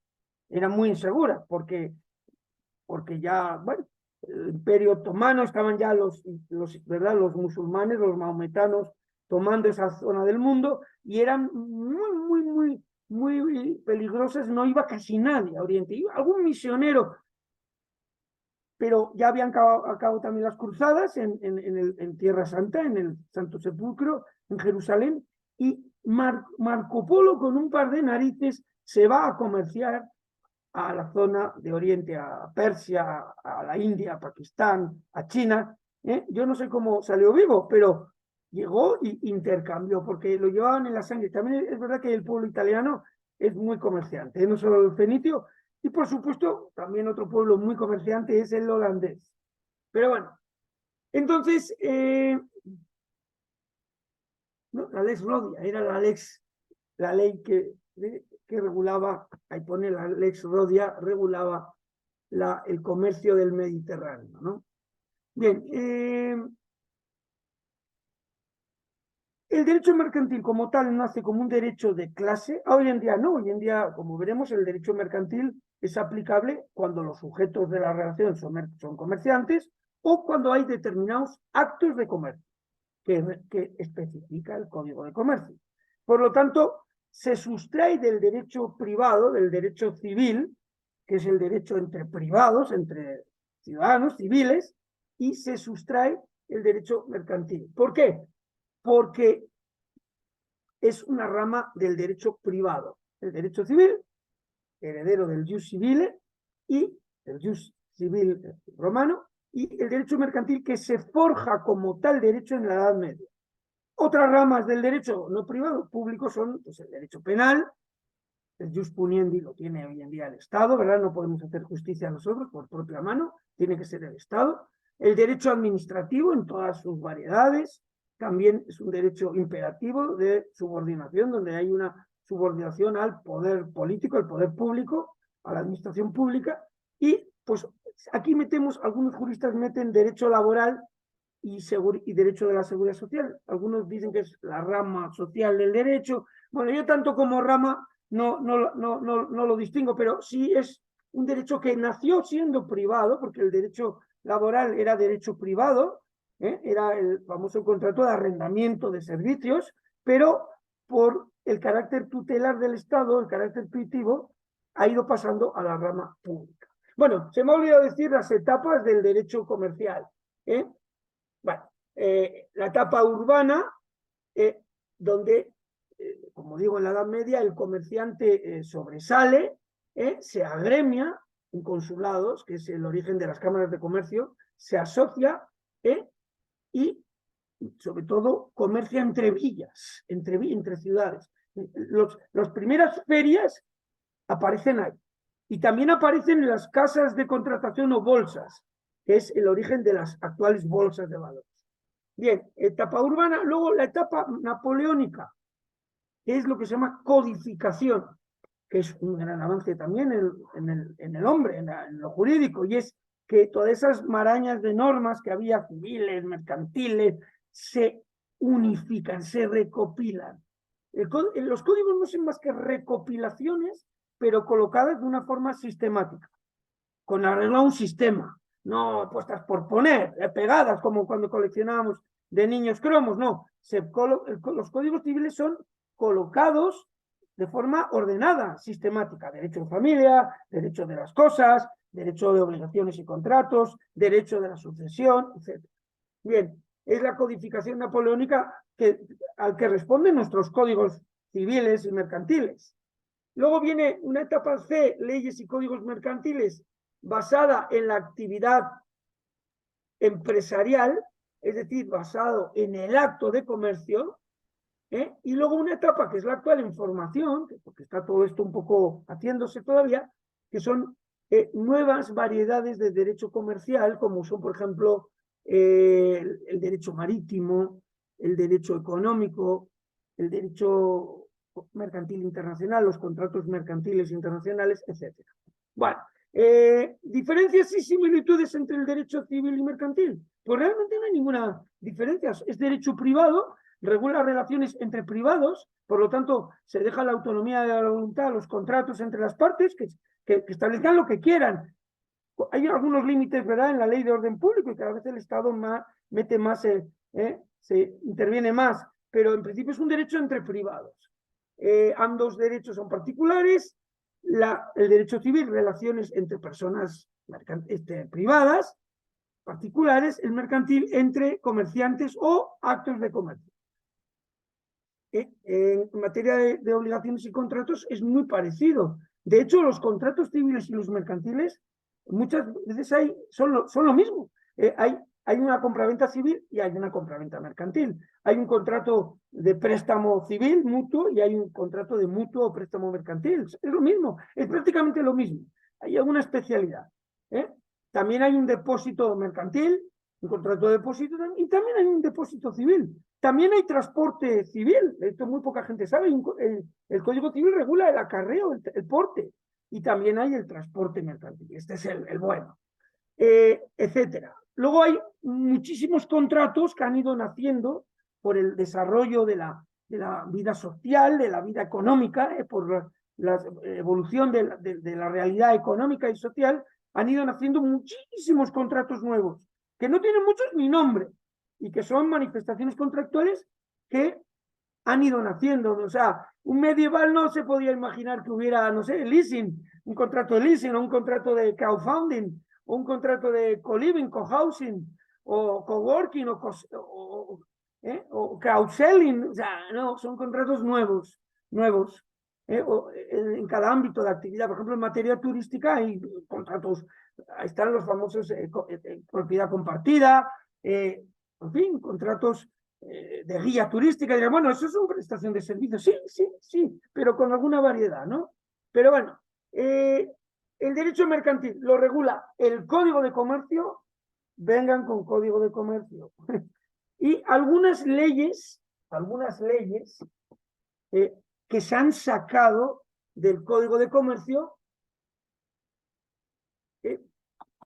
porque ya, bueno, el Imperio Otomano, estaban ya ¿verdad? Los musulmanes, los maometanos, tomando esa zona del mundo, y eran muy peligrosas, no iba casi nadie a Oriente, iba algún misionero, pero ya habían acabado también las cruzadas en Tierra Santa, en el Santo Sepulcro, en Jerusalén, y Marco Polo con un par de narices se va a comerciar a la zona de Oriente, a Persia, a la India, a Pakistán, a China. Yo no sé cómo salió vivo, pero llegó e intercambió, porque lo llevaban en la sangre. También es verdad que el pueblo italiano es muy comerciante, no solo el fenicio, y por supuesto también otro pueblo muy comerciante es el holandés. Pero bueno, entonces, ¿no? La Lex Rodia era la ley que regulaba, ahí pone la Lex Rodia, regulaba el comercio del Mediterráneo, ¿no? Bien, el derecho mercantil como tal nace como un derecho de clase. Hoy en día no, hoy en día, como veremos, el derecho mercantil es aplicable cuando los sujetos de la relación son comerciantes o cuando hay determinados actos de comercio que especifica el Código de Comercio. Por lo tanto, se sustrae del derecho privado, del derecho civil, que es el derecho entre privados, entre ciudadanos civiles, y se sustrae el derecho mercantil. ¿Por qué? Porque es una rama del derecho privado. El derecho civil, heredero del jus civile y el jus civil romano, y el derecho mercantil que se forja como tal derecho en la Edad Media. Otras ramas del derecho no privado, público, son pues, el derecho penal, el jus puniendi lo tiene hoy en día el Estado, ¿verdad? No podemos hacer justicia nosotros por propia mano, tiene que ser el Estado. El derecho administrativo en todas sus variedades, también es un derecho imperativo de subordinación, donde hay una subordinación al poder político, al poder público, a la administración pública, y pues aquí metemos, algunos juristas meten derecho laboral y derecho de la seguridad social. Algunos dicen que es la rama social del derecho. Bueno, yo tanto como rama no lo distingo, pero sí es un derecho que nació siendo privado, porque el derecho laboral era derecho privado, era el famoso contrato de arrendamiento de servicios, pero por el carácter tutelar del Estado, el carácter tuitivo, ha ido pasando a la rama pública. Bueno, se me ha olvidado decir las etapas del derecho comercial. Bueno, la etapa urbana, donde, como digo, en la Edad Media el comerciante sobresale, se agremia en consulados, que es el origen de las cámaras de comercio, se asocia y, sobre todo, comercia entre villas, entre ciudades. Las primeras ferias aparecen ahí. Y también aparecen en las casas de contratación o bolsas, que es el origen de las actuales bolsas de valores. Bien, etapa urbana. Luego la etapa napoleónica, que es lo que se llama codificación, que es un gran avance también en el hombre, en lo jurídico, y es que todas esas marañas de normas que había, civiles, mercantiles, se unifican, se recopilan. Los códigos no son más que recopilaciones, pero colocadas de una forma sistemática, con arreglo a un sistema, no puestas por poner, pegadas como cuando coleccionábamos de niños cromos, no. Los códigos civiles son colocados de forma ordenada, sistemática. Derecho de familia, derecho de las cosas, derecho de obligaciones y contratos, derecho de la sucesión, etc. Bien, es la codificación napoleónica al que responden nuestros códigos civiles y mercantiles. Luego viene una etapa C, leyes y códigos mercantiles, basada en la actividad empresarial, es decir, basado en el acto de comercio, y luego una etapa que es la actual en formación, porque está todo esto un poco haciéndose todavía, que son nuevas variedades de derecho comercial, como son, por ejemplo, el derecho marítimo, el derecho económico, el derecho mercantil internacional, los contratos mercantiles internacionales, etc. Bueno, ¿diferencias y similitudes entre el derecho civil y mercantil? Pues realmente no hay ninguna diferencia. Es derecho privado, regula relaciones entre privados, por lo tanto, se deja la autonomía de la voluntad, los contratos entre las partes, que establezcan lo que quieran. Hay algunos límites, ¿verdad?, en la ley de orden público, y cada vez el Estado mete más, se interviene más, pero en principio es un derecho entre privados. Ambos derechos son particulares. El derecho civil, relaciones entre personas privadas, particulares; el mercantil, entre comerciantes o actos de comercio. En materia de obligaciones y contratos es muy parecido. De hecho, los contratos civiles y los mercantiles muchas veces son lo mismo. Hay una compraventa civil y hay una compraventa mercantil. Hay un contrato de préstamo civil mutuo y hay un contrato de mutuo o préstamo mercantil. Es lo mismo, es prácticamente lo mismo. Hay alguna especialidad. También hay un depósito mercantil, un contrato de depósito, y también hay un depósito civil. También hay transporte civil. Esto muy poca gente sabe. El Código Civil regula el acarreo, el porte. Y también hay el transporte mercantil. Este es el bueno. Etcétera. Luego hay muchísimos contratos que han ido naciendo por el desarrollo de la vida social, de la vida económica, por la evolución de la realidad económica y social. Han ido naciendo muchísimos contratos nuevos, que no tienen muchos ni nombre, y que son manifestaciones contractuales que han ido naciendo. O sea, un medieval no se podía imaginar que hubiera, no sé, leasing, un contrato de leasing, o un contrato de crowdfunding, o un contrato de co-living, co-housing, o coworking, o crowdselling. O sea, no, son contratos nuevos, en cada ámbito de actividad. Por ejemplo, en materia turística hay contratos, ahí están los famosos propiedad compartida, en fin, contratos de guía turística. Dirán, bueno, eso es una prestación de servicios. Sí, pero con alguna variedad, ¿no? Pero bueno, el derecho mercantil lo regula el Código de Comercio, vengan con Código de Comercio. Y algunas leyes que se han sacado del Código de Comercio,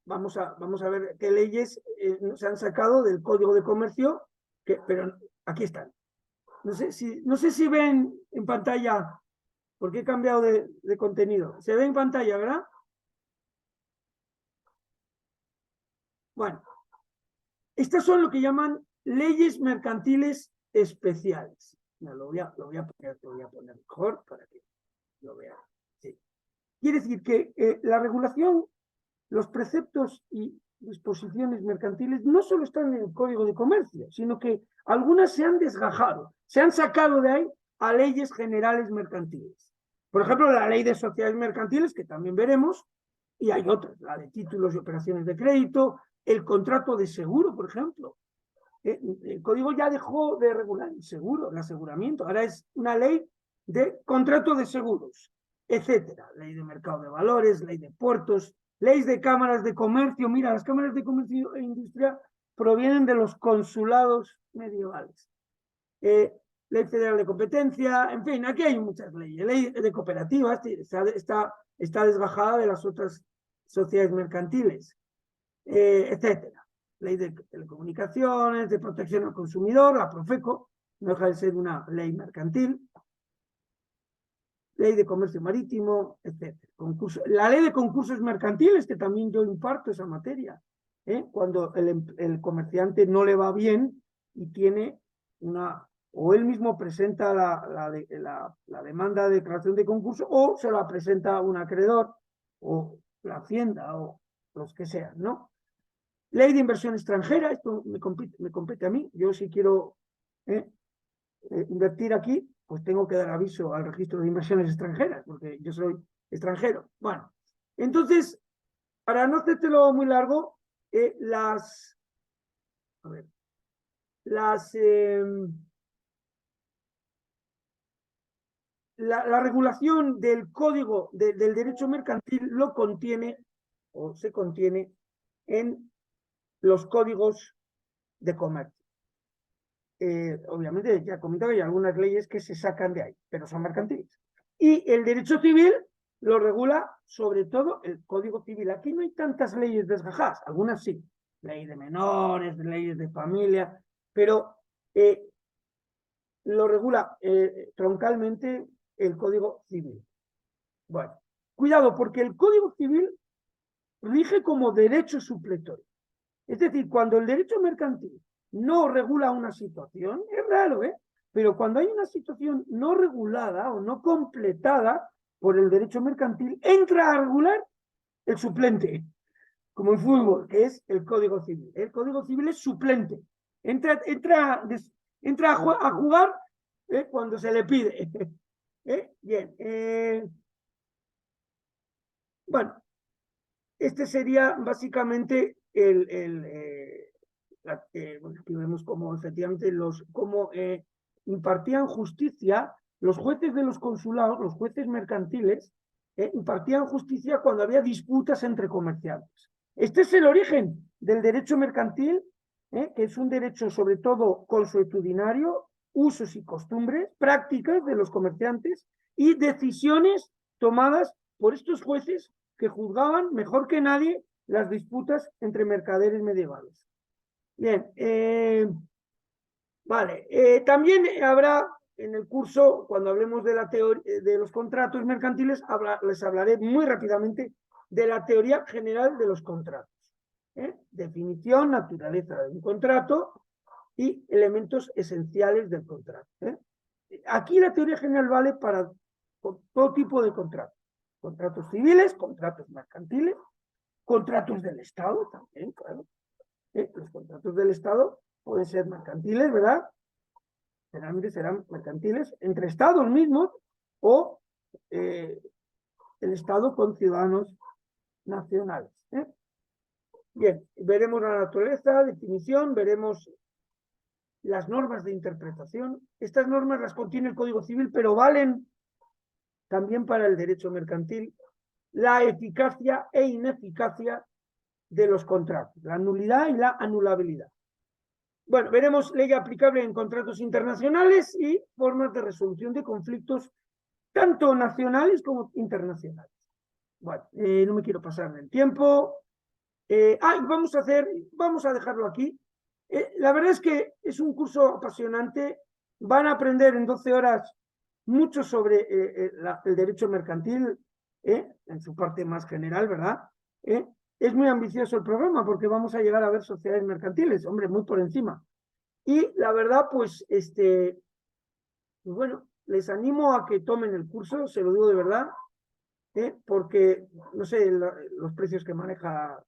vamos a ver qué leyes se han sacado del Código de Comercio, pero aquí están. No sé si ven en pantalla, porque he cambiado de contenido. Se ve en pantalla, ¿verdad? Bueno, estas son lo que llaman leyes mercantiles especiales. No, lo voy a poner mejor para que lo vean. Sí. Quiere decir que la regulación, los preceptos y disposiciones mercantiles no solo están en el Código de Comercio, sino que algunas se han desgajado, se han sacado de ahí a leyes generales mercantiles. Por ejemplo, la ley de sociedades mercantiles, que también veremos, y hay otras, la de títulos y operaciones de crédito, el contrato de seguro, por ejemplo. El código ya dejó de regular el seguro, el aseguramiento, ahora es una ley de contrato de seguros, etcétera. Ley de mercado de valores, ley de puertos, leyes de cámaras de comercio. Mira, las cámaras de comercio e industria provienen de los consulados medievales. Ley federal de competencia, en fin, aquí hay muchas leyes. Ley de cooperativas, está desgajada de las otras sociedades mercantiles, etcétera. Ley de telecomunicaciones, de protección al consumidor, la Profeco, no deja de ser una ley mercantil. Ley de comercio marítimo, etc. La ley de concursos mercantiles, que también yo imparto esa materia, cuando el comerciante no le va bien y tiene o él mismo presenta la demanda de declaración de concurso, o se la presenta un acreedor, o la Hacienda, o los que sean, ¿no? Ley de inversión extranjera, esto me compete a mí, yo si quiero invertir aquí, pues tengo que dar aviso al registro de inversiones extranjeras, porque yo soy extranjero. Bueno, entonces, para no hacértelo muy largo, la regulación del código del derecho mercantil lo contiene, o se contiene, en los códigos de comercio. Obviamente ya comentaba que hay algunas leyes que se sacan de ahí, pero son mercantiles. Y el derecho civil lo regula sobre todo el Código Civil. Aquí no hay tantas leyes desgajadas, algunas sí, ley de menores, leyes de familia, pero lo regula troncalmente el Código Civil. Bueno, cuidado, porque el Código Civil rige como derecho supletorio. Es decir, cuando el derecho mercantil no regula una situación, es raro, pero cuando hay una situación no regulada o no completada por el derecho mercantil, entra a regular el suplente, como el fútbol, que es el Código Civil. El Código Civil es suplente. Entra a jugar cuando se le pide. Bien. Bueno, este sería básicamente bueno, aquí vemos cómo efectivamente cómo impartían justicia los jueces de los consulados, los jueces mercantiles, impartían justicia cuando había disputas entre comerciantes. Este es el origen del derecho mercantil, que es un derecho sobre todo consuetudinario, usos y costumbres, prácticas de los comerciantes y decisiones tomadas por estos jueces que juzgaban mejor que nadie las disputas entre mercaderes medievales. Bien, vale. También habrá en el curso, cuando hablemos de la teoría de los contratos mercantiles, les hablaré muy rápidamente de la teoría general de los contratos. Definición, naturaleza de un contrato y elementos esenciales del contrato. Aquí la teoría general vale para todo tipo de contratos. Contratos civiles, contratos mercantiles, contratos del Estado también, claro. Los contratos del Estado pueden ser mercantiles, ¿verdad? Generalmente serán mercantiles entre estados mismos o el Estado con ciudadanos nacionales. Bien, veremos la naturaleza, definición, veremos las normas de interpretación. Estas normas las contiene el Código Civil, pero valen también para el derecho mercantil, la eficacia e ineficacia de los contratos, la nulidad y la anulabilidad. Bueno, veremos ley aplicable en contratos internacionales y formas de resolución de conflictos tanto nacionales como internacionales. Bueno, no me quiero pasar del tiempo. Vamos a dejarlo aquí. La verdad es que es un curso apasionante. Van a aprender en 12 horas mucho sobre el derecho mercantil, en su parte más general, ¿verdad? Es muy ambicioso el programa porque vamos a llegar a ver sociedades mercantiles, hombre, muy por encima. Y la verdad, pues, pues bueno, les animo a que tomen el curso, se lo digo de verdad, porque no sé los precios que maneja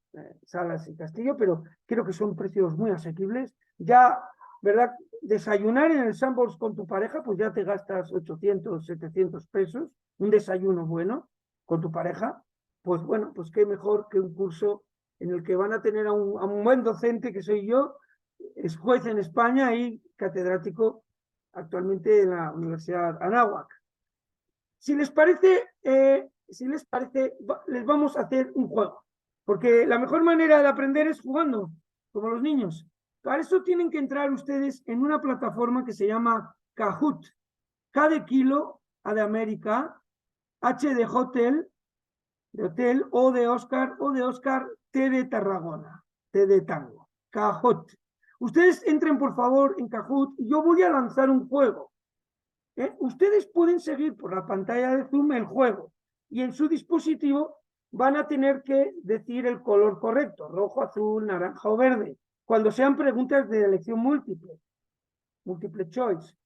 Salas y Castillo, pero creo que son precios muy asequibles. Ya, ¿verdad? Desayunar en el Sandbox con tu pareja, pues ya te gastas 800, 700 pesos, un desayuno bueno con tu pareja. Pues bueno, pues qué mejor que un curso en el que van a tener a un buen docente, que soy yo, es juez en España y catedrático actualmente en la Universidad Anáhuac. Si les parece, les vamos a hacer un juego, porque la mejor manera de aprender es jugando, como los niños. Para eso tienen que entrar ustedes en una plataforma que se llama Kahoot. K de kilo, A de América, H de hotel, O de Oscar, T de Tarragona, T de tango. Kahoot. Ustedes entren por favor en Kahoot y yo voy a lanzar un juego. Ustedes pueden seguir por la pantalla de Zoom el juego y en su dispositivo van a tener que decir el color correcto, rojo, azul, naranja o verde, cuando sean preguntas de elección múltiple, multiple choice.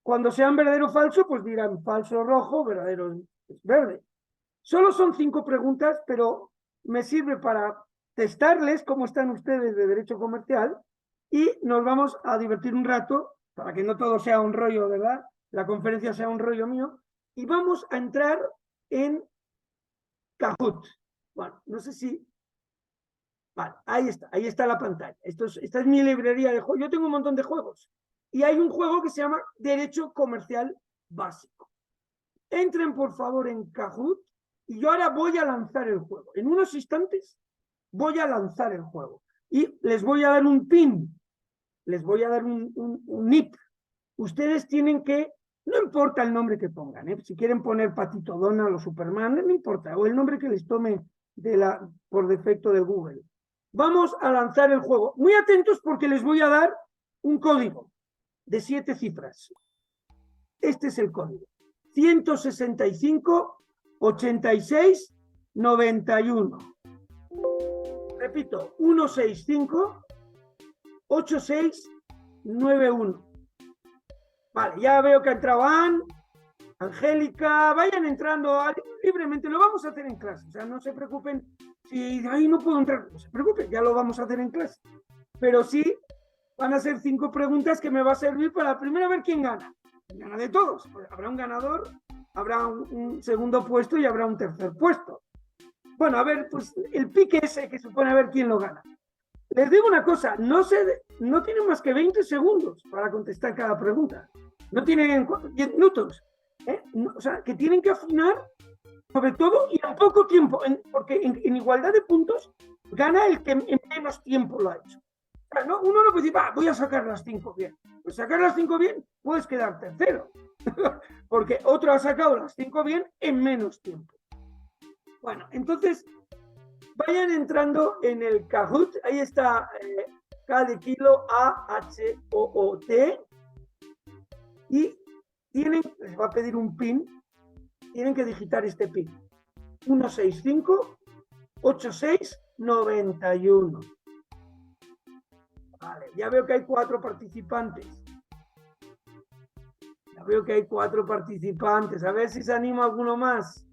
Cuando sean verdadero o falso, pues dirán falso rojo, verdadero verde. Solo son 5 preguntas, pero me sirve para testarles cómo están ustedes de derecho comercial y nos vamos a divertir un rato, para que no todo sea un rollo, ¿verdad? La conferencia sea un rollo mío, y vamos a entrar en Kahoot. Bueno, no sé si... Vale, ahí está la pantalla. Esta es mi librería de juegos. Yo tengo un montón de juegos. Y hay un juego que se llama Derecho Comercial Básico. Entren, por favor, en Kahoot y yo ahora voy a lanzar el juego. En unos instantes voy a lanzar el juego. Y les voy a dar un pin. Les voy a dar un NIP. Ustedes tienen que, no importa el nombre que pongan, si quieren poner Patito Donald o Superman, no importa, o el nombre que les tome por defecto de Google. Vamos a lanzar el juego. Muy atentos porque les voy a dar un código de 7 cifras. Este es el código. 165 86 91. Repito, 165 86 91. Vale, ya veo que ha entrado Ann, Angélica, vayan entrando libremente, lo vamos a hacer en clase, o sea, no se preocupen si ahí no puedo entrar, no se preocupen, ya lo vamos a hacer en clase, pero sí van a ser 5 preguntas que me va a servir para primero ver quién gana, gana de todos, habrá un ganador, habrá un segundo puesto y habrá un tercer puesto. Bueno, a ver, pues el pique ese que supone a ver quién lo gana. Les digo una cosa, no tienen más que 20 segundos para contestar cada pregunta. No tienen 10 minutos. O sea, que tienen que afinar, sobre todo, y en poco tiempo, porque en igualdad de puntos gana el que en menos tiempo lo ha hecho. O sea, ¿no? Uno no puede decir, voy a sacar las 5 bien. Pues sacar las 5 bien, puedes quedar tercero. Porque otro ha sacado las 5 bien en menos tiempo. Bueno, entonces... Vayan entrando en el Kahoot, ahí está K de kilo, AHOOT, y les va a pedir un PIN, tienen que digitar este PIN, 165 86 91. Vale, ya veo que hay 4 participantes. A ver si se anima alguno más.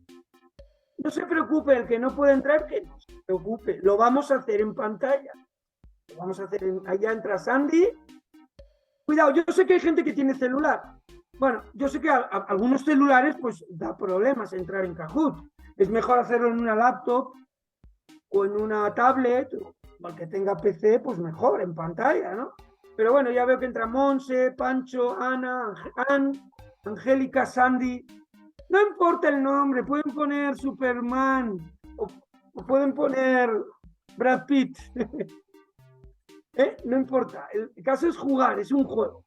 No se preocupe, el que no puede entrar, que no se preocupe. Lo vamos a hacer en pantalla. Lo vamos a hacer allá entra Sandy. Cuidado, yo sé que hay gente que tiene celular. Bueno, yo sé que a algunos celulares pues da problemas entrar en Kahoot. Es mejor hacerlo en una laptop o en una tablet, o el que tenga PC, pues mejor, en pantalla, ¿no? Pero bueno, ya veo que entra Monse, Pancho, Ana, Angélica, Sandy. No importa el nombre, pueden poner Superman o pueden poner Brad Pitt. No importa, el caso es jugar, es un juego.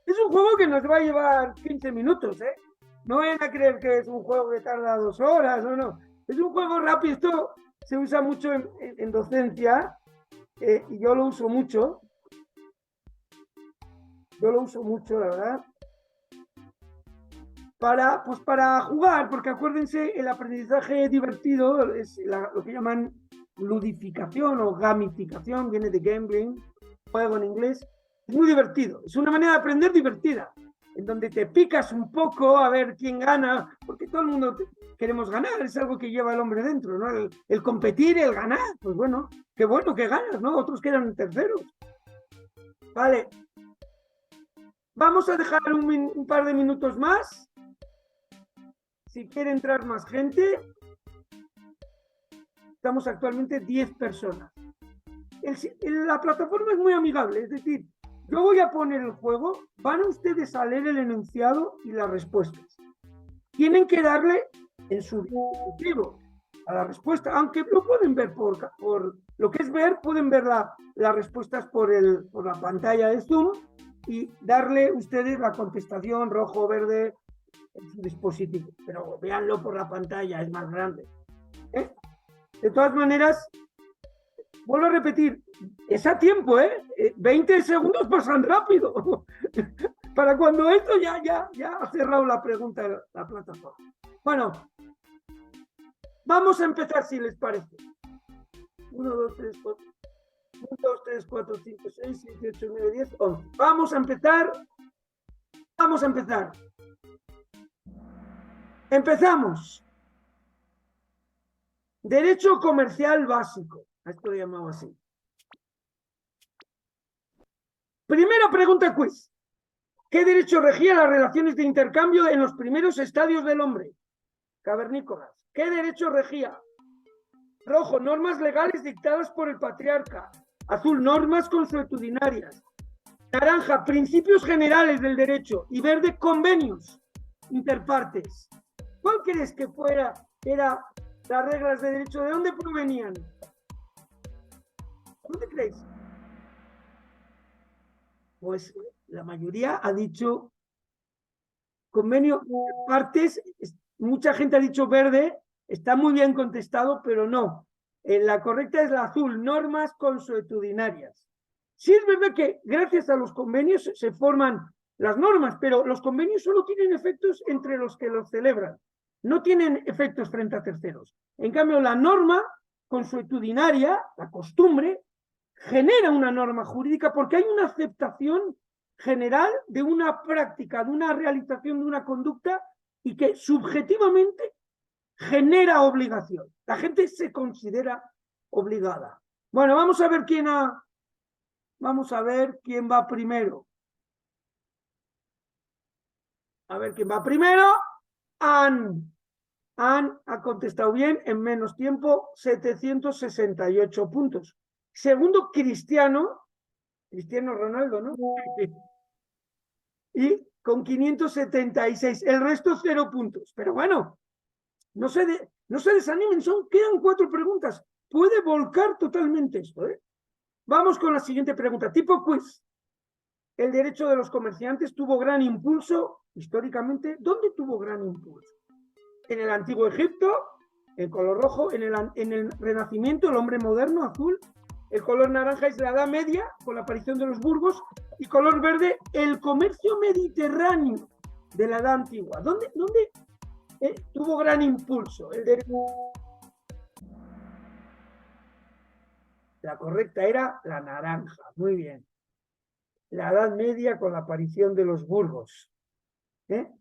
Es un juego que nos va a llevar 15 minutos, ¿eh? No vayan a creer que es un juego que tarda 2 horas, no. Es un juego rápido, esto se usa mucho en docencia y yo lo uso mucho. Yo lo uso mucho, la verdad. Para jugar, porque acuérdense, el aprendizaje divertido es lo que llaman ludificación o gamificación, viene de gambling, juego en inglés. Es muy divertido, es una manera de aprender divertida, en donde te picas un poco a ver quién gana, porque todo el mundo queremos ganar, es algo que lleva el hombre dentro, ¿no? El competir, el ganar, pues bueno que ganas, ¿no? Otros quedan terceros. Vale. Vamos a dejar un par de minutos más. Si quiere entrar más gente, estamos actualmente 10 personas. La plataforma es muy amigable, es decir, yo voy a poner el juego, van ustedes a leer el enunciado y las respuestas. Tienen que darle en su dispositivo a la respuesta, aunque lo pueden ver por lo que es ver, pueden ver las respuestas por la pantalla de Zoom y darle ustedes la contestación rojo o verde en su dispositivo, pero véanlo por la pantalla, es más grande. De todas maneras, vuelvo a repetir, es a tiempo, 20 segundos pasan rápido. Para cuando esto ya ha cerrado la pregunta la plataforma. Bueno, vamos a empezar si les parece. 1, 2, 3, 4. 1, 2, 3, 4, 5, 6, 7, 8, 9, 10, 11. Vamos a empezar. Empezamos. Derecho comercial básico. Esto lo llamamos así. Primera pregunta quiz. ¿Qué derecho regía las relaciones de intercambio en los primeros estadios del hombre? Cavernícolas. ¿Qué derecho regía? Rojo, normas legales dictadas por el patriarca. Azul, normas consuetudinarias. Naranja, principios generales del derecho. Y verde, convenios interpartes. ¿Cuál crees que era las reglas de derecho? ¿De dónde provenían? ¿Dónde creéis? Pues la mayoría ha dicho convenio partes, mucha gente ha dicho verde, está muy bien contestado, pero no. La correcta es la azul, normas consuetudinarias. Sí es verdad que gracias a los convenios se forman las normas, pero los convenios solo tienen efectos entre los que los celebran, no tienen efectos frente a terceros. En cambio, la norma consuetudinaria, la costumbre, genera una norma jurídica porque hay una aceptación general de una práctica, de una realización de una conducta y que subjetivamente genera obligación. La gente se considera obligada. Bueno, vamos a ver quién va primero. A ver quién va primero. Anne ha contestado bien en menos tiempo, 768 puntos. Segundo, Cristiano Ronaldo, ¿no? Y con 576. El resto 0 puntos. Pero bueno, no se desanimen, quedan 4 preguntas. Puede volcar totalmente esto, ¿eh? Vamos con la siguiente pregunta, tipo quiz. El derecho de los comerciantes tuvo gran impulso históricamente. ¿Dónde tuvo gran impulso? En el antiguo Egipto, el color rojo, en el Renacimiento, el hombre moderno, azul. El color naranja es la Edad Media, con la aparición de los burgos, y color verde, el comercio mediterráneo de la Edad Antigua. ¿Dónde tuvo gran impulso? La correcta era la naranja, muy bien. La Edad Media con la aparición de los burgos.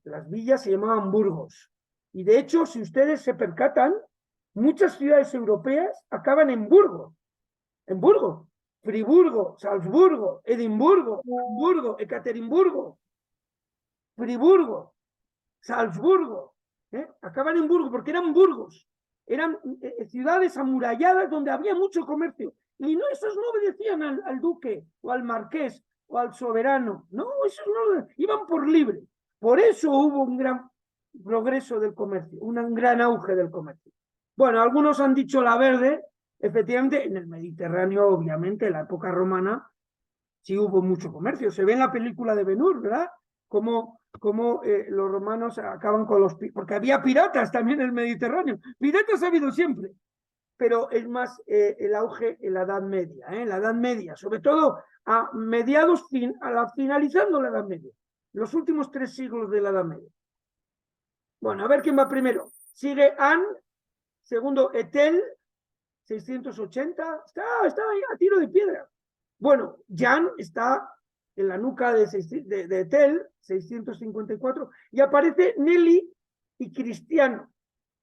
Las villas se llamaban burgos. Y de hecho, si ustedes se percatan, muchas ciudades europeas acaban en Burgo. En Burgo. Friburgo, Salzburgo, Edimburgo, Hamburgo, Ekaterimburgo, Friburgo, Salzburgo. Acaban en Burgo porque eran burgos. Eran ciudades amuralladas donde había mucho comercio. Y no, esos no obedecían al duque o al marqués o al soberano. No, esos no iban por libre. Por eso hubo un gran progreso del comercio, un gran auge del comercio. Bueno, algunos han dicho la verde, efectivamente, en el Mediterráneo, obviamente, en la época romana, sí hubo mucho comercio. Se ve en la película de Ben-Hur, ¿verdad? Cómo los romanos acaban con los... Porque había piratas también en el Mediterráneo. Piratas ha habido siempre, pero es más el auge en la Edad Media, en la Edad Media, sobre todo a mediados, finalizando la Edad Media, los últimos 3 siglos de la Edad Media. Bueno, a ver quién va primero. Sigue Anne, segundo Etel, 680, está ahí a tiro de piedra. Bueno, Jan está en la nuca de Etel, 654, y aparece Nelly y Cristiano.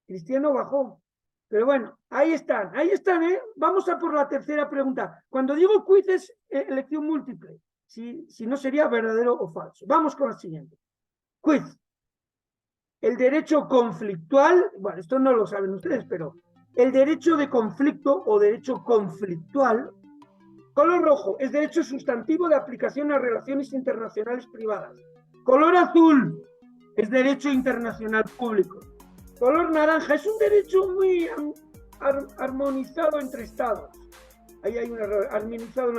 Cristiano bajó. Pero bueno, ahí están, ¿eh? Vamos a por la tercera pregunta. Cuando digo quiz es elección múltiple, si no sería verdadero o falso. Vamos con la siguiente. Quiz. El derecho conflictual, bueno, esto no lo saben ustedes, pero el derecho de conflicto o derecho conflictual, color rojo, es derecho sustantivo de aplicación a relaciones internacionales privadas. Color azul, es derecho internacional público. Color naranja, es un derecho muy armonizado entre estados. Ahí hay un error,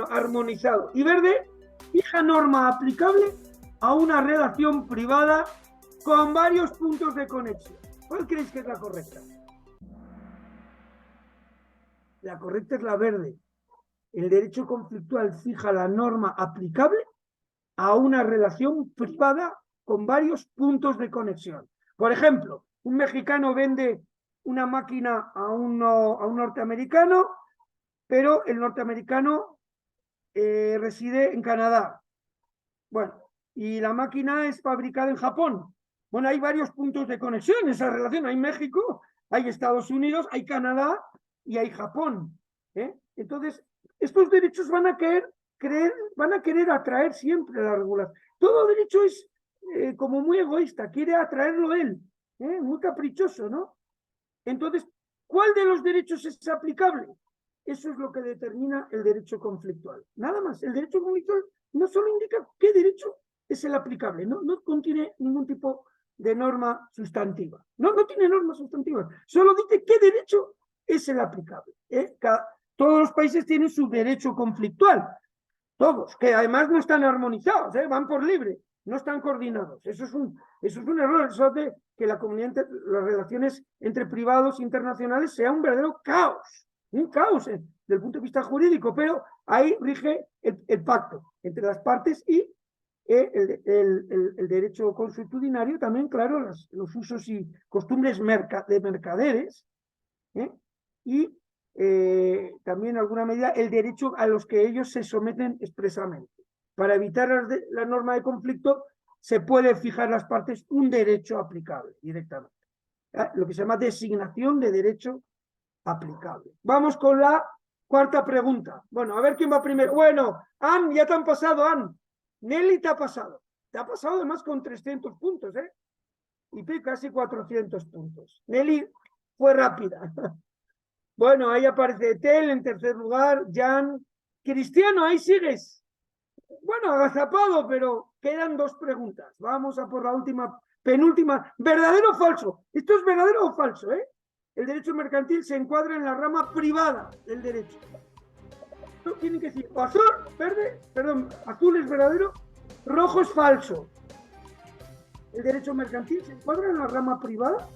armonizado. Y verde, fija norma aplicable a una relación privada con varios puntos de conexión. ¿Cuál creéis que es la correcta? La correcta es la verde. El derecho conflictual fija la norma aplicable a una relación privada con varios puntos de conexión. Por ejemplo, un mexicano vende una máquina a un norteamericano, pero el norteamericano reside en Canadá. Bueno, y la máquina es fabricada en Japón. Bueno, hay varios puntos de conexión en esa relación. Hay México, hay Estados Unidos, hay Canadá y hay Japón. Entonces, estos derechos van a querer atraer siempre la regulación. Todo derecho es como muy egoísta, quiere atraerlo él, muy caprichoso, ¿no? Entonces, ¿cuál de los derechos es aplicable? Eso es lo que determina el derecho conflictual. Nada más, el derecho conflictual no solo indica qué derecho es el aplicable, no contiene ningún tipo de norma sustantiva. No tiene normas sustantivas, solo dice qué derecho es el aplicable. Todos los países tienen su derecho conflictual, todos, que además no están armonizados, van por libre, no están coordinados. Eso es un error, eso hace que las relaciones entre privados internacionales sea un verdadero caos, un caos desde el punto de vista jurídico, pero ahí rige el pacto entre las partes y el derecho consuetudinario también, claro, los usos y costumbres de mercaderes, y también en alguna medida el derecho a los que ellos se someten expresamente. Para evitar la norma de conflicto se puede fijar las partes un derecho aplicable directamente. Lo que se llama designación de derecho aplicable. Vamos con la cuarta pregunta. Bueno, a ver quién va primero. Bueno, Ann, ya te han pasado, Ann. Nelly te ha pasado. Te ha pasado además con 300 puntos, y casi 400 puntos. Nelly fue rápida. Bueno, ahí aparece Tel en tercer lugar, Jan. Cristiano, ahí sigues. Bueno, agazapado, pero quedan 2 preguntas. Vamos a por la penúltima. ¿Verdadero o falso? ¿Esto es verdadero o falso, El derecho mercantil se encuadra en la rama privada del derecho. Esto tienen que decir, o azul, verde, perdón, azul es verdadero, rojo es falso. El derecho mercantil se encuadra en la rama privada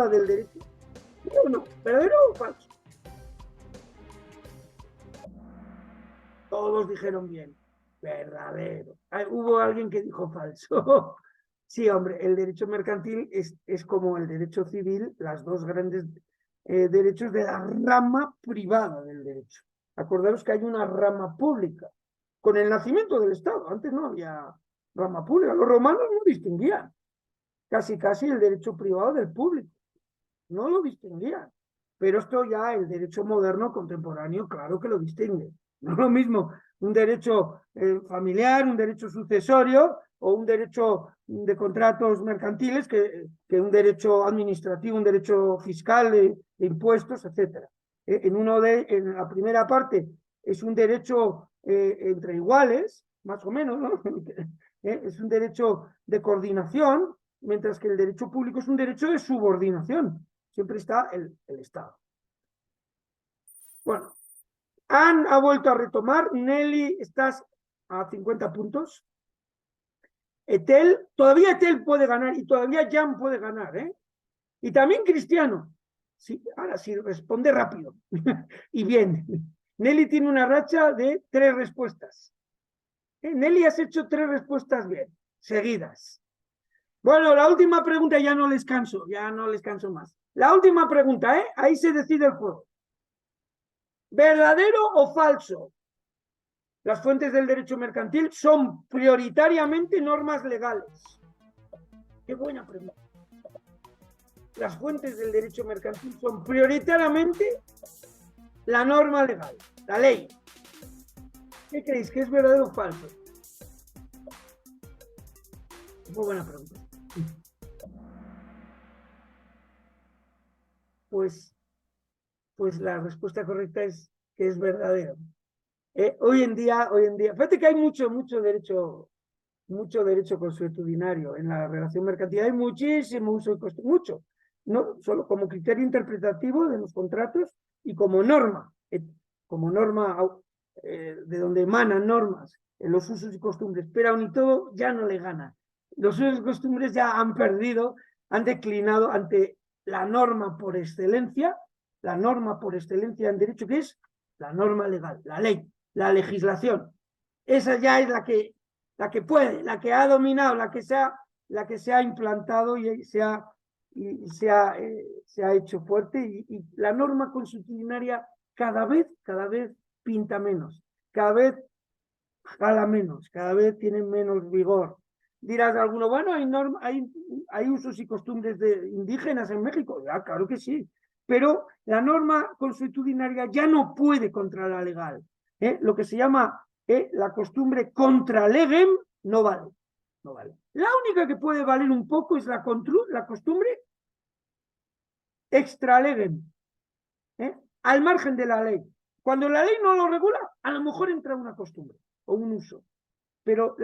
del derecho. No, ¿verdadero o falso? Todos dijeron bien, verdadero. Hubo alguien que dijo falso. Sí, hombre, el derecho mercantil es como el derecho civil, las dos grandes derechos de la rama privada del derecho. Acordaros que hay una rama pública. Con el nacimiento del Estado, antes no había rama pública. Los romanos no distinguían casi el derecho privado del público. No lo distinguían. Pero esto ya, el derecho moderno contemporáneo, claro que lo distingue. No es lo mismo un derecho familiar, un derecho sucesorio o un derecho de contratos mercantiles que un derecho administrativo, un derecho fiscal de impuestos, etc. En la primera parte es un derecho entre iguales, más o menos, ¿no? Es un derecho de coordinación, mientras que el derecho público es un derecho de subordinación. Siempre está el Estado. Bueno, Anne ha vuelto a retomar. Nelly, estás a 50 puntos. Todavía Etel puede ganar y todavía Jan puede ganar, ¿eh? Y también Cristiano. Sí, ahora sí, responde rápido. Y bien. Nelly tiene una racha de 3 respuestas. Nelly, has hecho 3 respuestas bien, seguidas. Bueno, la última pregunta, ya no les canso más. La última pregunta, ¿eh? Ahí se decide el juego. ¿Verdadero o falso? Las fuentes del derecho mercantil son prioritariamente normas legales. Qué buena pregunta. Las fuentes del derecho mercantil son prioritariamente la norma legal, la ley. ¿Qué creéis? ¿Que es verdadero o falso? Muy buena pregunta. Pues la respuesta correcta es que es verdadero. Hoy en día, fíjate que hay mucho derecho consuetudinario en la relación mercantil. Hay muchísimo uso de costumbre, mucho. No solo como criterio interpretativo de los contratos y como norma de donde emanan normas en los usos y costumbres, pero aún y todo ya no le gana. Los usos y costumbres ya han perdido, han declinado ante la norma por excelencia en derecho, que es la norma legal, la ley, la legislación. Esa ya es la que puede, la que ha dominado, la que se ha implantado y se ha hecho fuerte, y la norma consuetudinaria cada vez pinta menos, cada vez jala menos, cada vez tiene menos vigor. Dirás alguno, bueno, hay usos y costumbres de indígenas en México. Ya, claro que sí, pero la norma consuetudinaria ya no puede contra la legal. Lo que se llama la costumbre contra legem no vale. No vale. La única que puede valer un poco es la costumbre extra legem, al margen de la ley. Cuando la ley no lo regula, a lo mejor entra una costumbre o un uso. Pero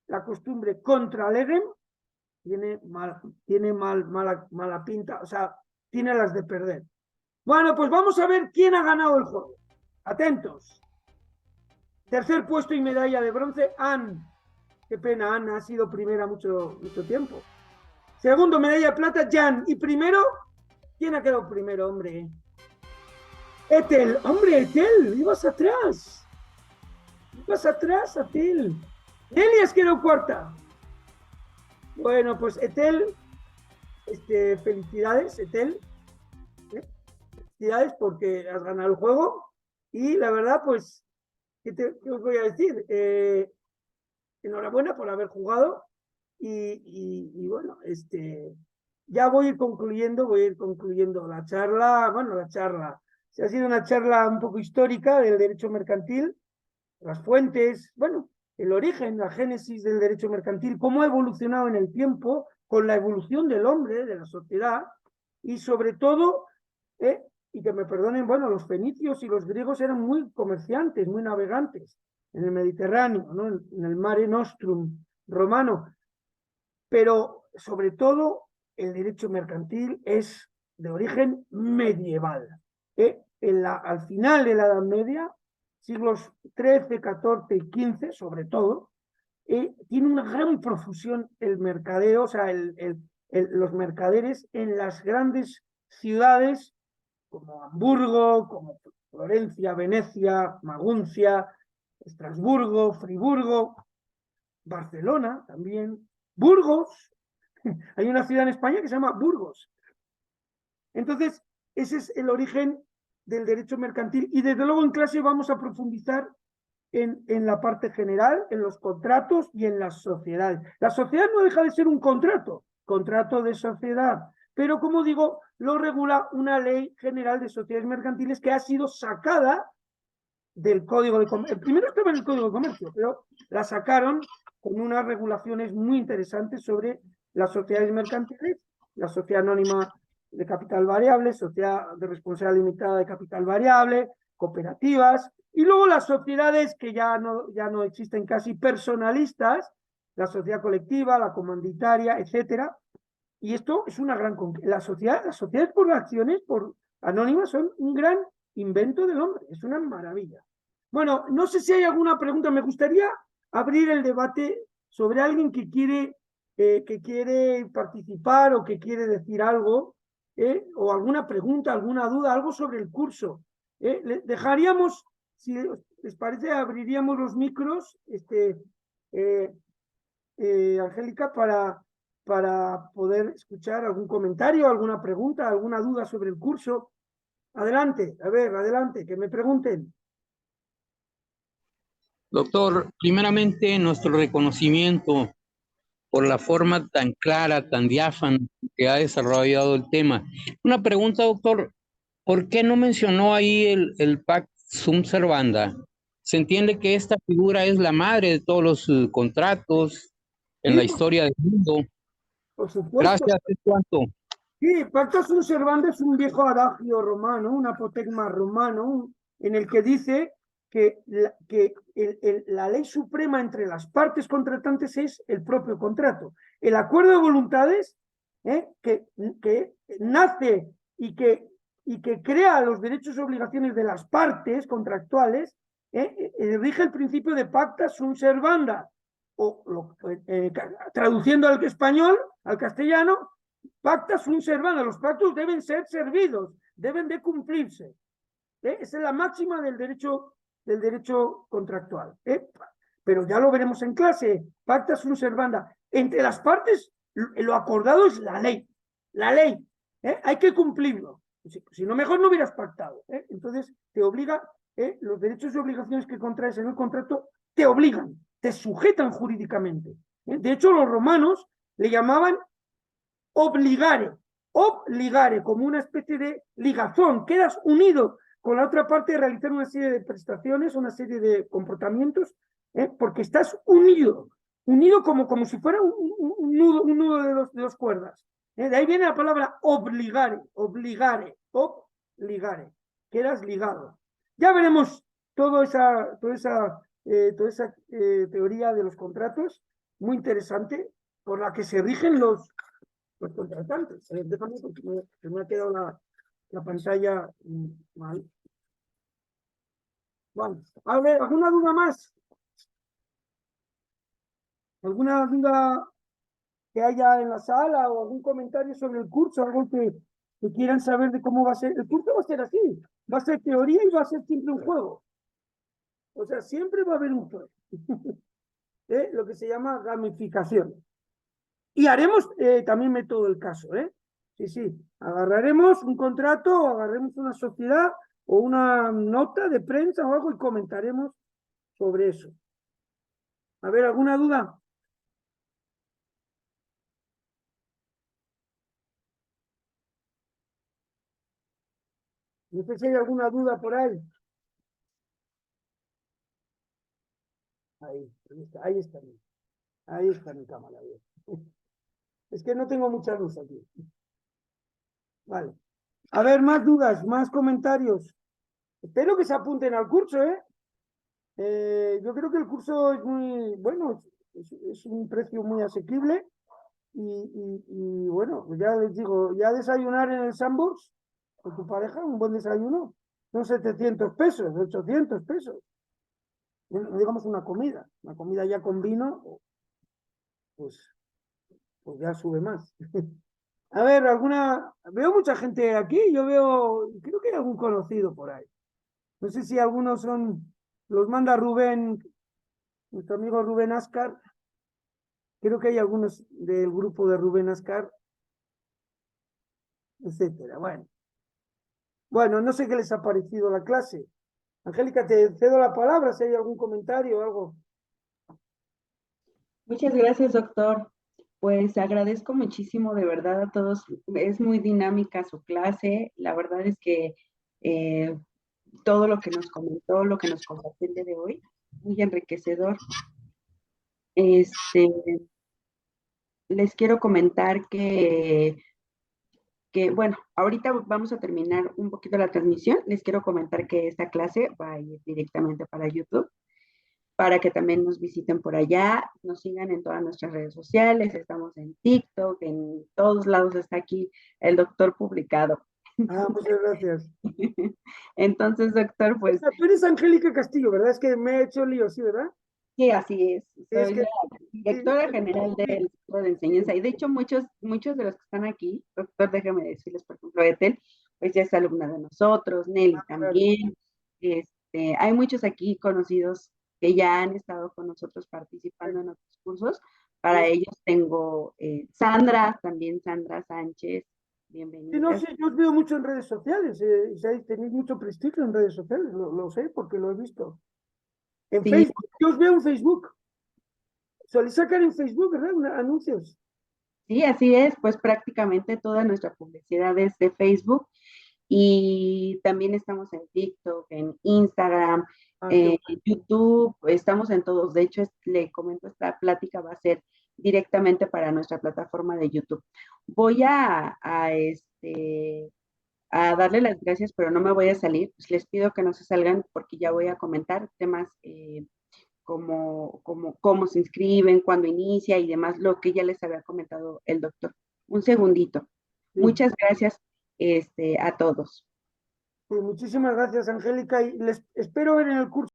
la costumbre contra legem tiene mala pinta, o sea, tiene las de perder. Bueno, pues vamos a ver quién ha ganado el juego. Atentos. Tercer puesto y medalla de bronce, Anne. Qué pena, Anne ha sido primera mucho tiempo. Segundo, medalla de plata, Jan. Y primero, ¿quién ha quedado primero, hombre? Etel. Hombre, Etel, ibas atrás. Etel. Nelly has quedado cuarta. Bueno, pues Etel, felicidades, Etel. Felicidades porque has ganado el juego. Y la verdad, pues, ¿qué os voy a decir? Enhorabuena por haber jugado. Y bueno, ya voy a ir concluyendo la charla. Bueno, ha sido una charla un poco histórica del derecho mercantil, las fuentes, bueno, el origen, la génesis del derecho mercantil, cómo ha evolucionado en el tiempo con la evolución del hombre, de la sociedad, y sobre todo, y que me perdonen, bueno, los fenicios y los griegos eran muy comerciantes, muy navegantes en el Mediterráneo, ¿no? En el Mare Nostrum romano, pero sobre todo el derecho mercantil es de origen medieval. Al final de la Edad Media, siglos XIII, XIV y XV, sobre todo, tiene una gran profusión el mercadeo, o sea, los mercaderes en las grandes ciudades como Hamburgo, como Florencia, Venecia, Maguncia, Estrasburgo, Friburgo, Barcelona también, Burgos. Hay una ciudad en España que se llama Burgos. Entonces, ese es el origen del derecho mercantil, y desde luego en clase vamos a profundizar en la parte general, en los contratos y en las sociedades. La sociedad no deja de ser un contrato de sociedad, pero como digo, lo regula una ley general de sociedades mercantiles que ha sido sacada del Código de Comercio. Primero estaba en el Código de Comercio, pero la sacaron con unas regulaciones muy interesantes sobre las sociedades mercantiles, la sociedad anónima de capital variable, sociedad de responsabilidad limitada de capital variable, cooperativas, Y luego las sociedades que ya no existen casi, personalistas, la sociedad colectiva, la comanditaria, etcétera. Y esto es una gran conquista. Las sociedades por acciones, por anónimas, son un gran invento del hombre. Es una maravilla. Bueno, no sé si hay alguna pregunta. Me gustaría abrir el debate sobre alguien que quiere participar o que quiere decir algo, o alguna pregunta, alguna duda, algo sobre el curso. Dejaríamos, si les parece, abriríamos los micros, Angélica, para poder escuchar algún comentario, alguna pregunta, alguna duda sobre el curso. Adelante, a ver, adelante, que me pregunten. Doctor, primeramente nuestro reconocimiento por la forma tan clara, tan diáfana que ha desarrollado el tema. Una pregunta, doctor, ¿por qué no mencionó ahí el Pax Sunt Servanda? Se entiende que esta figura es la madre de todos los contratos en Sí, la historia del mundo. por supuesto. Gracias, ¿es cuánto? Sí, Pacta sunt servanda es un viejo adagio romano, un apotegma romano, en el que dice que la ley suprema entre las partes contratantes es el propio contrato. El acuerdo de voluntades, que nace y que crea los derechos y obligaciones de las partes contractuales, rige el principio de pacta sunt servanda, traduciendo al español, al castellano, pacta sunt servanda. Los pactos deben ser servidos, deben de cumplirse. Esa es la máxima del derecho contractual. Pero ya lo veremos en clase. Pacta sunt servanda. Entre las partes, lo acordado es la ley. La ley. Hay que cumplirlo. Si no, mejor no hubieras pactado. Entonces, te obliga, los derechos y obligaciones que contraes en el contrato te obligan, te sujetan jurídicamente. De hecho, los romanos le llamaban obligare, como una especie de ligazón, quedas unido con la otra parte de realizar una serie de prestaciones, una serie de comportamientos, porque estás unido como si fuera un nudo de dos cuerdas. De ahí viene la palabra obligare, quedas ligado. Ya veremos toda esa teoría de los contratos, muy interesante, por la que se rigen los contratantes. Déjame porque me ha quedado la pantalla mal. Bueno, a ver, ¿alguna duda más? ¿Alguna duda que haya en la sala o algún comentario sobre el curso? Algo que quieran saber de cómo va a ser. El curso va a ser así. Va a ser teoría y va a ser siempre un juego. O sea, siempre va a haber un juego. Lo que se llama gamificación. Y haremos también método del caso, Sí, sí. Agarraremos un contrato, o agarraremos una sociedad o una nota de prensa o algo y comentaremos sobre eso. A ver, ¿alguna duda? No sé si hay alguna duda por ahí. Ahí está. Ahí está mi cámara. Es que no tengo mucha luz aquí. Vale. A ver, más dudas, más comentarios. Espero que se apunten al curso, yo creo que el curso es muy, bueno, es un precio muy asequible y bueno, pues ya les digo, ya desayunar en el Sandbox con tu pareja, un buen desayuno, son 700 pesos, 800 pesos. No digamos una comida ya con vino, pues, pues ya sube más. A ver, veo mucha gente aquí, creo que hay algún conocido por ahí. No sé si algunos los manda Rubén, nuestro amigo Rubén Ascar. Creo que hay algunos del grupo de Rubén Ascar, etcétera. Bueno, no sé qué les ha parecido la clase. Angélica, te cedo la palabra si hay algún comentario o algo. Muchas gracias, doctor. Pues agradezco muchísimo de verdad a todos. Es muy dinámica su clase. La verdad es que todo lo que nos comentó, lo que nos compartió el día de hoy, muy enriquecedor. Les quiero comentar que que, bueno, ahorita vamos a terminar un poquito la transmisión. Les quiero comentar que esta clase va a ir directamente para YouTube, para que también nos visiten por allá, nos sigan en todas nuestras redes sociales, estamos en TikTok, en todos lados está aquí el doctor publicado. Ah, muchas gracias. Entonces, doctor, pues Tú eres Angélica Castillo, ¿verdad? Es que me he hecho lío, ¿sí, verdad? sí, así es. Es Soy que la sí, directora general del Centro de Enseñanza y de hecho muchos de los que están aquí, doctor, déjame decirles, por ejemplo, Ethel, pues ya es alumna de nosotros, Nelly claro. también, hay muchos aquí conocidos que ya han estado con nosotros participando en otros cursos. Para Es- ellos tengo Sandra, también Sandra Sánchez, sí, no, bienvenida. sí, yo os veo mucho en redes sociales, o sea, tenéis mucho prestigio en redes sociales, lo sé porque lo he visto. En Sí, Facebook, yo os veo en Facebook. Soléis sacar en Facebook, ¿verdad? Anuncios. sí, así es, pues prácticamente toda nuestra publicidad es de Facebook y también estamos en TikTok, en Instagram, Ah, qué en bueno. YouTube, estamos en todos. De hecho, le comento, esta plática va a ser directamente para nuestra plataforma de YouTube. Voy a darle las gracias, pero no me voy a salir. Pues les pido que no se salgan porque ya voy a comentar temas como cómo se inscriben, cuándo inicia y demás, lo que ya les había comentado el doctor. Un segundito. Sí. Muchas gracias a todos. Pues muchísimas gracias, Angélica, y les espero ver en el curso.